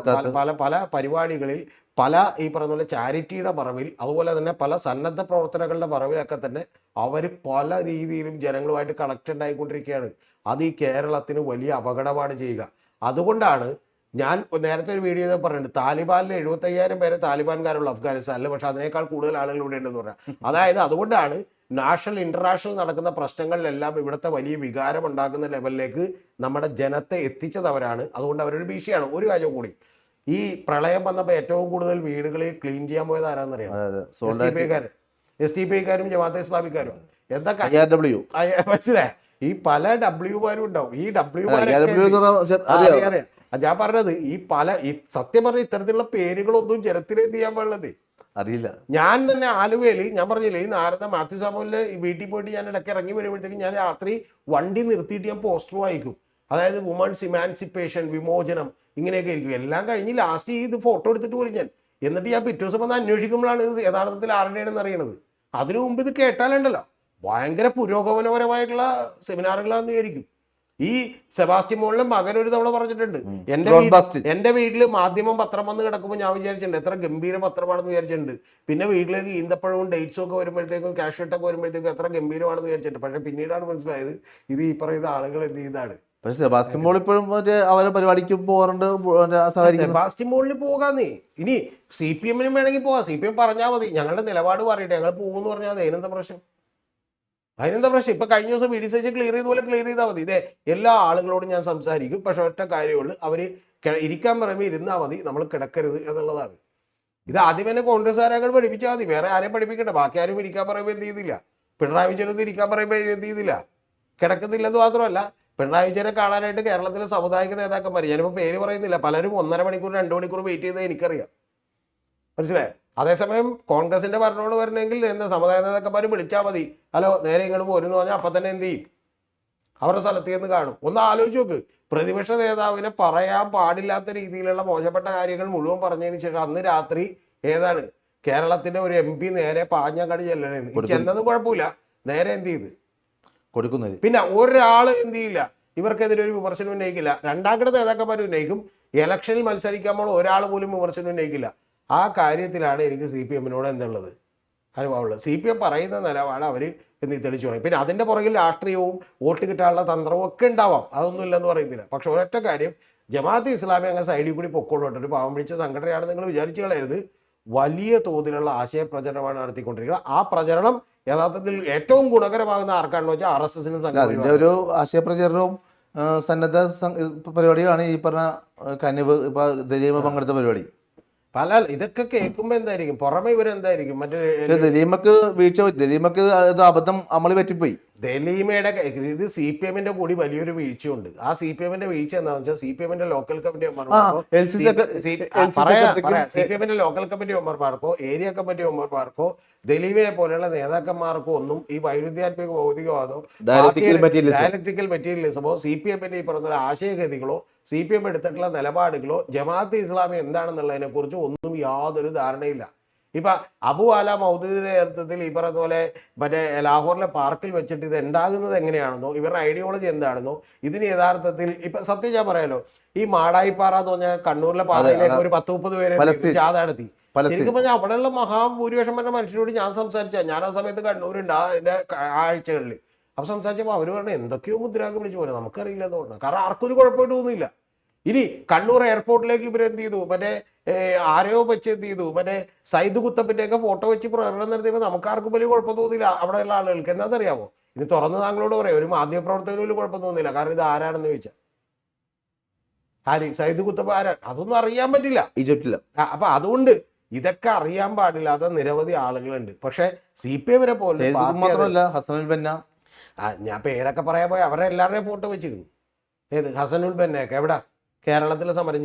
പല പരിപാടികളിൽ പല ഈ പറഞ്ഞ പോലെ ചാരിറ്റിയുടെ മറവിൽ, അതുപോലെ തന്നെ പല സന്നദ്ധ പ്രവർത്തനങ്ങളുടെ മറവിലൊക്കെ തന്നെ അവർ പല രീതിയിലും ജനങ്ങളുമായിട്ട് കണക്റ്റഡ് ആയിക്കൊണ്ടിരിക്കുകയാണ്. അത് ഈ കേരളത്തിന് വലിയ അപകടമാണ് ചെയ്യുക. അതുകൊണ്ടാണ് ഞാൻ നേരത്തെ ഒരു വീഡിയോ പറഞ്ഞിട്ടുണ്ട്, താലിബാനിൽ 75,000 പേരെ താലിബാൻകാരുള്ള അഫ്ഗാനിസ്ഥാനിൽ, പക്ഷെ അതിനേക്കാൾ കൂടുതൽ ആളുകൾ ഇവിടെ ഉണ്ടെന്ന് പറഞ്ഞാൽ. അതായത് അതുകൊണ്ടാണ് നാഷണൽ ഇന്റർനാഷണൽ നടക്കുന്ന പ്രശ്നങ്ങളിലെല്ലാം ഇവിടുത്തെ വലിയ വികാരം ഉണ്ടാക്കുന്ന ലെവലിലേക്ക് നമ്മുടെ ജനത്തെ എത്തിച്ചതവരാണ്. അതുകൊണ്ട് അവരൊരു ഭീഷണിയാണ്. ഒരു കാര്യം കൂടി, ഈ പ്രളയം വന്നപ്പോൾ ഏറ്റവും കൂടുതൽ വീടുകളിൽ ക്ലീൻ ചെയ്യാൻ പോയത് ആരാന്നറിയാം? SDPക്കാരും ജമാഅത്തെ ഇസ്ലാമിക്കാരും. എന്താ മനസ്സിലായി? ഈ പല ഡബ്ല്യുമാരും ഉണ്ടാവും. ഈ അറിയാം. ഞാൻ പറഞ്ഞത് ഈ സത്യം പറഞ്ഞ ഇത്തരത്തിലുള്ള പേരുകളൊന്നും ജനത്തിന് എന്ത് ചെയ്യാൻ പാടുള്ളത് അറിയില്ല. ഞാൻ തന്നെ ആലുവയിൽ, ഞാൻ പറഞ്ഞില്ലേ, ഈ നാരദ മാത്യു സാമൂലിന്റെ വീട്ടിൽ പോയിട്ട് ഞാൻ ഇടയ്ക്ക് ഇറങ്ങി വരുമ്പോഴത്തേക്കും ഞാൻ രാത്രി വണ്ടി നിർത്തിയിട്ട് ഞാൻ പോസ്റ്റർ വായിക്കും. അതായത് വുമൺസ് ഇമാൻസിപ്പേഷൻ, വിമോചനം, ഇങ്ങനെയൊക്കെ ആയിരിക്കും. എല്ലാം കഴിഞ്ഞ് ലാസ്റ്റ് ഇത് ഫോട്ടോ എടുത്തിട്ട് പോലും ഞാൻ, എന്നിട്ട് ഞാൻ പിറ്റേ ദിവസം വന്ന് അന്വേഷിക്കുമ്പോഴാണ് ഇത് യഥാർത്ഥത്തിൽ ആരുടെയാണെന്ന് അറിയണത്. അതിനു മുമ്പ് ഇത് കേട്ടാലുണ്ടല്ലോ ഭയങ്കര പുരോഗമനപരമായിട്ടുള്ള സെമിനാറുകളാന്ന് വിചാരിക്കും. ഈ സെബാസ്റ്റ്യൻ മോളിലെ മകൻ ഒരു തവണ പറഞ്ഞിട്ടുണ്ട്, എന്റെ വീട്ടില് മാധ്യമം പത്രം വന്ന് കിടക്കുമ്പോൾ ഞാൻ വിചാരിച്ചിട്ടുണ്ട് എത്ര ഗംഭീര പത്രമാണെന്ന് വിചാരിച്ചിട്ടുണ്ട്. പിന്നെ വീട്ടിലേക്ക് ഈന്തപ്പഴവും ഡേറ്റ്സും ഒക്കെ വരുമ്പോഴത്തേക്കും കാഷ്യൂട്ടൊക്കെ വരുമ്പോഴത്തേക്കും എത്ര ഗംഭീരമാണെന്ന് വിചാരിച്ചിട്ടുണ്ട്. പക്ഷെ പിന്നീടാണ് മനസ്സിലായത് ഇത് ഈ പറയുന്ന ആളുകൾ എന്ത് ചെയ്യുന്നതാണ്. പക്ഷെ സെബാസ്റ്റ്യൻ മോൾ ഇപ്പോഴും അവരെ പരിപാടിക്ക് പോകാറുണ്ട്. സെബാസ്റ്റ്യൻ മോളിൽ പോകാന്നേ. ഇനി CPM-നും വേണമെങ്കിൽ പോകാം. CPM പറഞ്ഞാൽ മതി, ഞങ്ങളുടെ നിലപാട് പറയട്ടെ, ഞങ്ങൾ പോകുമെന്ന് പറഞ്ഞാൽ മതി. അതിനെന്താ പ്രശ്നം? ഇപ്പൊ കഴിഞ്ഞ ദിവസം VD ക്ലിയർ ചെയ്ത പോലെ ക്ലിയർ ചെയ്താൽ മതി. ഇതേ എല്ലാ ആളുകളോടും ഞാൻ സംസാരിക്കും, പക്ഷെ ഒറ്റ കാര്യമുള്ളൂ, അവര് ഇരിക്കാൻ പറയുമ്പോൾ ഇരുന്നാൽ മതി, നമ്മൾ കിടക്കരുത് എന്നുള്ളതാണ്. ഇത് ആദ്യം തന്നെ കോൺഗ്രസ്സുകാരെ പഠിപ്പിച്ചാൽ മതി, വേറെ ആരെയും പഠിപ്പിക്കണ്ട. ബാക്കി ആരും ഇരിക്കാൻ പറയുമ്പോൾ എന്ത് ചെയ്തില്ല, പിണറായി വിജയനൊന്നും ഇരിക്കാൻ പറയുമ്പോൾ എന്ത് ചെയ്തില്ല, കിടക്കുന്നില്ലെന്ന് മാത്രമല്ല, പിണറായി വിജയനെ കാണാനായിട്ട് കേരളത്തിലെ സാമുദായിക നേതാക്കന്മാർ, ഞാനിപ്പോൾ പേര് പറയുന്നില്ല, പലരും 1.5 മണിക്കൂർ 2 മണിക്കൂർ വെയിറ്റ് ചെയ്തത് എനിക്കറിയാം. മനസ്സിലായി? അതേസമയം കോൺഗ്രസിന്റെ ഭരണോട് വരണമെങ്കിൽ എന്താ സമുദായ നേതാക്കന്മാർ വിളിച്ചാൽ മതി, ഹലോ നേരെ ഇങ്ങോട്ട് പോരുന്നു പറഞ്ഞാൽ അപ്പം തന്നെ എന്ത് ചെയ്യും, അവരുടെ സ്ഥലത്ത് നിന്ന് കാണും. ഒന്ന് ആലോചിച്ച് നോക്ക്, പ്രതിപക്ഷ നേതാവിനെ പറയാൻ പാടില്ലാത്ത രീതിയിലുള്ള മോശപ്പെട്ട കാര്യങ്ങൾ മുഴുവൻ പറഞ്ഞതിന് ശേഷം അന്ന് രാത്രി ഏതാണ് കേരളത്തിന്റെ ഒരു MP നേരെ പാഞ്ഞങ്ങാട് ചെല്ലണേ ചെന്നതും കുഴപ്പമില്ല, നേരെ എന്ത് ചെയ്ത് കൊടുക്കുന്നത്. പിന്നെ ഒരാൾ എന്ത് ചെയ്യില്ല, ഇവർക്കെതിരെ ഒരു വിമർശനം ഉന്നയിക്കില്ല. രണ്ടാംകിട നേതാക്കന്മാർ ഉന്നയിക്കും, ഇലക്ഷനിൽ മത്സരിക്കുമ്പോൾ ഒരാൾ പോലും വിമർശനം ഉന്നയിക്കില്ല. ആ കാര്യത്തിലാണ് എനിക്ക് CPM-നോട് എന്തുള്ളത് അനുഭവമുള്ളത്. CPM പറയുന്ന നിലപാട് അവർ എന്ന് തെളിച്ചു പറയും. പിന്നെ അതിൻ്റെ പുറകിൽ രാഷ്ട്രീയവും വോട്ട് കിട്ടാനുള്ള തന്ത്രവും ഒക്കെ ഉണ്ടാവാം, അതൊന്നും ഇല്ലെന്ന് പറയുന്നില്ല. പക്ഷെ ഒരൊറ്റ കാര്യം, ജമാഅത്ത് ഇസ്ലാമി അങ്ങനെ സൈഡിൽ കൂടി പൊക്കോളോട്ട് ഒരു പാവം പിടിച്ച സംഘടനയാണ് നിങ്ങൾ വിചാരിച്ചു കളയരുത്. വലിയ തോതിലുള്ള ആശയപ്രചരണമാണ് നടത്തിക്കൊണ്ടിരിക്കുന്നത്. ആ പ്രചരണം യഥാർത്ഥത്തിൽ ഏറ്റവും ഗുണകരമാകുന്ന ആർക്കാണെന്ന് വെച്ചാൽ RSS-നും അതിന്റെ ഒരു ആശയപ്രചരണവും സന്നദ്ധ പരിപാടിയാണ് ഈ പറഞ്ഞ കനിവ് ഇപ്പൊ ദലീമ പങ്കെടുത്ത പരിപാടി. പല ഇതൊക്കെ കേൾക്കുമ്പോ എന്തായിരിക്കും, പുറമെ ഇവരെന്തായിരിക്കും മറ്റേ ദലീമക്ക് വീഴ്ച, ദലീമക്ക് ഇത് അബദ്ധം അമളി പറ്റിപ്പോയി. ദലീമയുടെ ഇത് CPM-ന്റെ കൂടി വലിയൊരു വീഴ്ചയുണ്ട്. ആ CPM-ന്റെ വീഴ്ച എന്താണെന്ന് വെച്ചാൽ CPM-ന്റെ ലോക്കൽ കമ്മിറ്റി CPM-ന്റെ ലോക്കൽ കമ്മിറ്റി മെമ്പർമാർക്കോ ഏരിയ കമ്മിറ്റി മെമ്പർമാർക്കോ ദലീമയെ പോലെയുള്ള നേതാക്കന്മാർക്കോ ഒന്നും ഈ വൈരുദ്ധ്യാത്മക ഭൗതികവാദോ ഡയലക്ട്രിക്കൽ മെറ്റീരിയലിസമോ CPM-ന്റെ ഈ പറഞ്ഞ ആശയഗതികളോ CPM എടുത്തിട്ടുള്ള നിലപാടുകളോ ജമാഅത്ത് ഇസ്ലാമി എന്താണെന്നുള്ളതിനെ കുറിച്ച് ഒന്നും യാതൊരു ധാരണയില്ല. ഇപ്പൊ അബു ആല മൗദൂദിന്റെ നേതൃത്വത്തിൽ ഈ പറഞ്ഞ പോലെ മറ്റേ ലാഹോറിലെ പാർക്കിൽ വെച്ചിട്ട് ഇത് ഉണ്ടാകുന്നത് എങ്ങനെയാണെന്നോ ഇവരുടെ ഐഡിയോളജി എന്താണെന്നോ ഇതിന് യഥാർത്ഥത്തിൽ ഇപ്പൊ സത്യം ഞാൻ പറയാലോ, ഈ മാടായിപ്പാറ എന്ന് പറഞ്ഞാൽ കണ്ണൂരിലെ പാറയിലേക്ക് ഒരു 10-30 പേരെ ജാഥ നടത്തി. ശരിക്കും പറഞ്ഞാൽ അവിടെയുള്ള മഹാഭൂരിപക്ഷം പറഞ്ഞ മനുഷ്യരോട് ഞാൻ സംസാരിച്ച, ഞാൻ ആ സമയത്ത് കണ്ണൂരുണ്ട് അതിന്റെ ആഴ്ചകളിൽ. അപ്പൊ സംസാരിച്ചപ്പോൾ അവർ പറഞ്ഞു എന്തൊക്കെയോ മുദ്രാക്കി വിളിച്ചു പോലെ നമുക്കറിയില്ല എന്ന് പറഞ്ഞു. കാരണം ആർക്കും ഒരു കുഴപ്പമായിട്ട് തോന്നുന്നില്ല. ഇനി കണ്ണൂർ എയർപോർട്ടിലേക്ക് ഇവരെന്ത് ചെയ്തു, മറ്റേ ആരെയോ വെച്ച് എന്ത് ചെയ്തു, മറ്റേ സൈദ് കുത്തപ്പിന്റെയൊക്കെ ഫോട്ടോ വെച്ച് പ്രകടനം നടത്തിയപ്പോൾ നമുക്കാർക്കും വലിയ കുഴപ്പം തോന്നില്ല. അവിടെയുള്ള ആളുകൾക്ക് എന്താണെന്നറിയാമോ, ഇനി തുറന്ന് താങ്കളോട് പറയാം, ഒരു മാധ്യമപ്രവർത്തകന് വലിയ കുഴപ്പം തോന്നില്ല. കാരണം ഇത് ആരാണെന്ന് ചോദിച്ചാൽ ആര് സൈദ് കുത്തപ്പ് ആരാണ് അതൊന്നും അറിയാൻ പറ്റില്ല ഈജിപ്തില്ല. അപ്പൊ അതുകൊണ്ട് ഇതൊക്കെ അറിയാൻ പാടില്ലാത്ത നിരവധി ആളുകളുണ്ട്. പക്ഷെ CPM-നെ പോലെ മാത്രമല്ല ഹസനുൽ ബന്ന, ഞാൻ പേരൊക്കെ പറയാൻ പോയി അവരുടെ എല്ലാവരുടെയും ഫോട്ടോ വെച്ചിരുന്നു. ഏത് ഹസനുൽ ബന്നയൊക്കെ എവിടെ കേരളത്തിൽ സമരം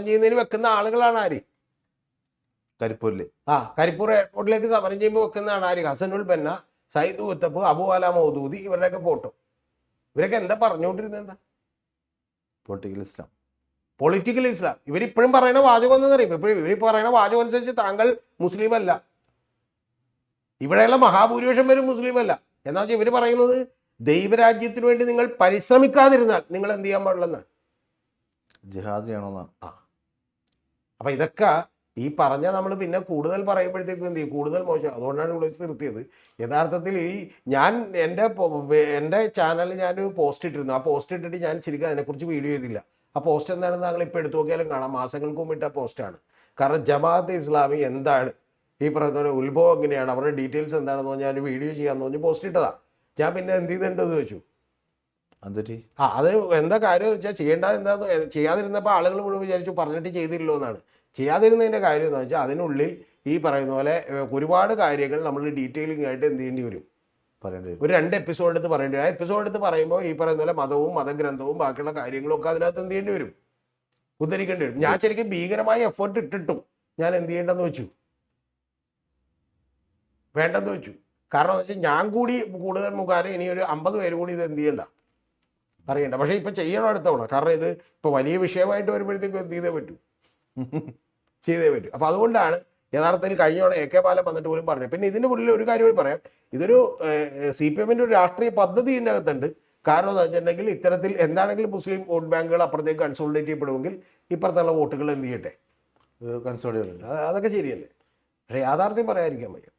ചെയ്യുന്നതിന് വെക്കുന്ന ആളുകളാണ് ആര്, കരിപ്പൂരില് കരിപ്പൂർ എയർപോർട്ടിലേക്ക് സമരം ചെയ്യുമ്പോൾ വെക്കുന്നതാണ് ആര്, ഹസനുൽ ബന്ന, സയ്യിദ് കുത്തപ്പ്, അബു അല മൗദൂദി, ഇവരുടെയൊക്കെ ഫോട്ടോ. ഇവരൊക്കെ എന്താ പറഞ്ഞുകൊണ്ടിരുന്നത്, എന്താ പൊളിറ്റിക്കൽ ഇസ്ലാം. ഇവരിപ്പോഴും പറയുന്ന വാചകം എന്നറിയാം, ഇപ്പോഴും ഇവർ പറയുന്ന വാചകം അനുസരിച്ച് താങ്കൾ മുസ്ലിം അല്ല, ഇവിടെയുള്ള മഹാഭൂരിപക്ഷം പേരും മുസ്ലിം അല്ല. എന്നാ വെച്ചാൽ ഇവർ പറയുന്നത് ദൈവരാജ്യത്തിന് വേണ്ടി നിങ്ങൾ പരിശ്രമിക്കാതിരുന്നാൽ നിങ്ങൾ എന്ത് ചെയ്യാൻ പാടില്ലെന്നാണ്, ജിഹാദ് ചെയ്യണമെന്നാണ്. അപ്പൊ ഇതൊക്കെ ഈ പറഞ്ഞ നമ്മൾ പിന്നെ കൂടുതൽ പറയുമ്പോഴത്തേക്കും എന്ത് ചെയ്യും, കൂടുതൽ മോശം. അതുകൊണ്ടാണ് വിളിച്ച് നിർത്തിയത്. യഥാർത്ഥത്തിൽ ഈ ഞാൻ എൻ്റെ ചാനലിൽ ഞാനൊരു പോസ്റ്റ് ഇട്ടിരുന്നു. ആ പോസ്റ്റ് ഇട്ടിട്ട് ഞാൻ ശരിക്കും അതിനെക്കുറിച്ച് വീഡിയോ ചെയ്തില്ല. ആ പോസ്റ്റ് എന്താണെന്ന് താങ്കൾ ഇപ്പോൾ എടുത്തു നോക്കിയാലും കാണാം, മാസങ്ങൾക്ക് മുമ്പ് ഇട്ട പോസ്റ്റാണ്. കാരണം ജമാഅത്ത് ഇസ്ലാമി എന്താണ്, ഈ പറയുന്ന ഉത്ഭവം എങ്ങനെയാണ്, അവരുടെ ഡീറ്റെയിൽസ് എന്താണെന്ന് പറഞ്ഞാൽ ഞാൻ വീഡിയോ ചെയ്യാമെന്ന് പറഞ്ഞ് പോസ്റ്റ് ഇട്ടതാ. ഞാൻ പിന്നെ എന്ത് ചെയ്തിട്ടുണ്ടെന്ന് ചോദിച്ചു. അത് എന്താ കാര്യം വെച്ചാൽ ചെയ്യേണ്ടത് എന്താന്ന് ചെയ്യാതിരുന്നപ്പോൾ ആളുകൾ മുഴുവൻ വിചാരിച്ചു പറഞ്ഞിട്ട് ചെയ്തില്ലല്ലോ എന്നാണ്. ചെയ്യാതിരുന്നതിൻ്റെ കാര്യം എന്ന് വെച്ചാൽ അതിനുള്ളിൽ ഈ പറയുന്ന പോലെ ഒരുപാട് കാര്യങ്ങൾ നമ്മൾ ഡീറ്റെയിലിംഗ് ആയിട്ട് എന്ത് ചെയ്യേണ്ടി വരും, ഒരു 2 എപ്പിസോഡ് എടുത്ത് പറയേണ്ടി വരും. ആ എപ്പിസോഡ് എടുത്ത് പറയുമ്പോൾ ഈ പറയുന്ന പോലെ മതവും മതഗ്രന്ഥവും ബാക്കിയുള്ള കാര്യങ്ങളൊക്കെ അതിനകത്ത് എന്ത് ചെയ്യേണ്ടി വരും, ഉദ്ധരിക്കേണ്ടി വരും. ഞാൻ ശരിക്കും ഭീകരമായ എഫേർട്ട് ഇട്ടിട്ടും ഞാൻ എന്ത് ചെയ്യേണ്ടെന്ന് വെച്ചു, വേണ്ടെന്ന് വെച്ചു. കാരണം എന്ന് വെച്ചാൽ ഞാൻ കൂടി കൂടുതൽ മുഖാരം ഇനി ഒരു 50 പേര് കൂടി ഇത് എന്ത് ചെയ്യണ്ട അറിയണ്ട. പക്ഷേ ഇപ്പം ചെയ്യണം അടുത്തവണ. കാരണം ഇത് ഇപ്പോൾ വലിയ വിഷയമായിട്ട് വരുമ്പോഴത്തേക്കും എന്ത് ചെയ്തേ പറ്റൂ, അപ്പോൾ അതുകൊണ്ടാണ് യഥാർത്ഥത്തിൽ കഴിഞ്ഞോടെ AK ബാലൻ വന്നിട്ട് പോലും പറഞ്ഞു. പിന്നെ ഇതിൻ്റെ ഉള്ളിൽ ഒരു കാര്യം കൂടി പറയാം, ഇതൊരു CPM-ന്റെ ഒരു രാഷ്ട്രീയ പദ്ധതി ഇതിൻ്റെ അകത്തുണ്ട്. കാരണം എന്ന് വെച്ചിട്ടുണ്ടെങ്കിൽ ഇത്തരത്തിൽ എന്താണെങ്കിലും മുസ്ലിം വോട്ട് ബാങ്കുകൾ അപ്പുറത്തേക്ക് കൺസോളിഡേറ്റ് ചെയ്യപ്പെടുമെങ്കിൽ ഇപ്പുറത്തുള്ള വോട്ടുകൾ എന്ത് ചെയ്യട്ടെ, അതൊക്കെ ശരിയല്ലേ. പക്ഷേ യാഥാർത്ഥ്യം പറയാതിരിക്കാൻ വയ്യ.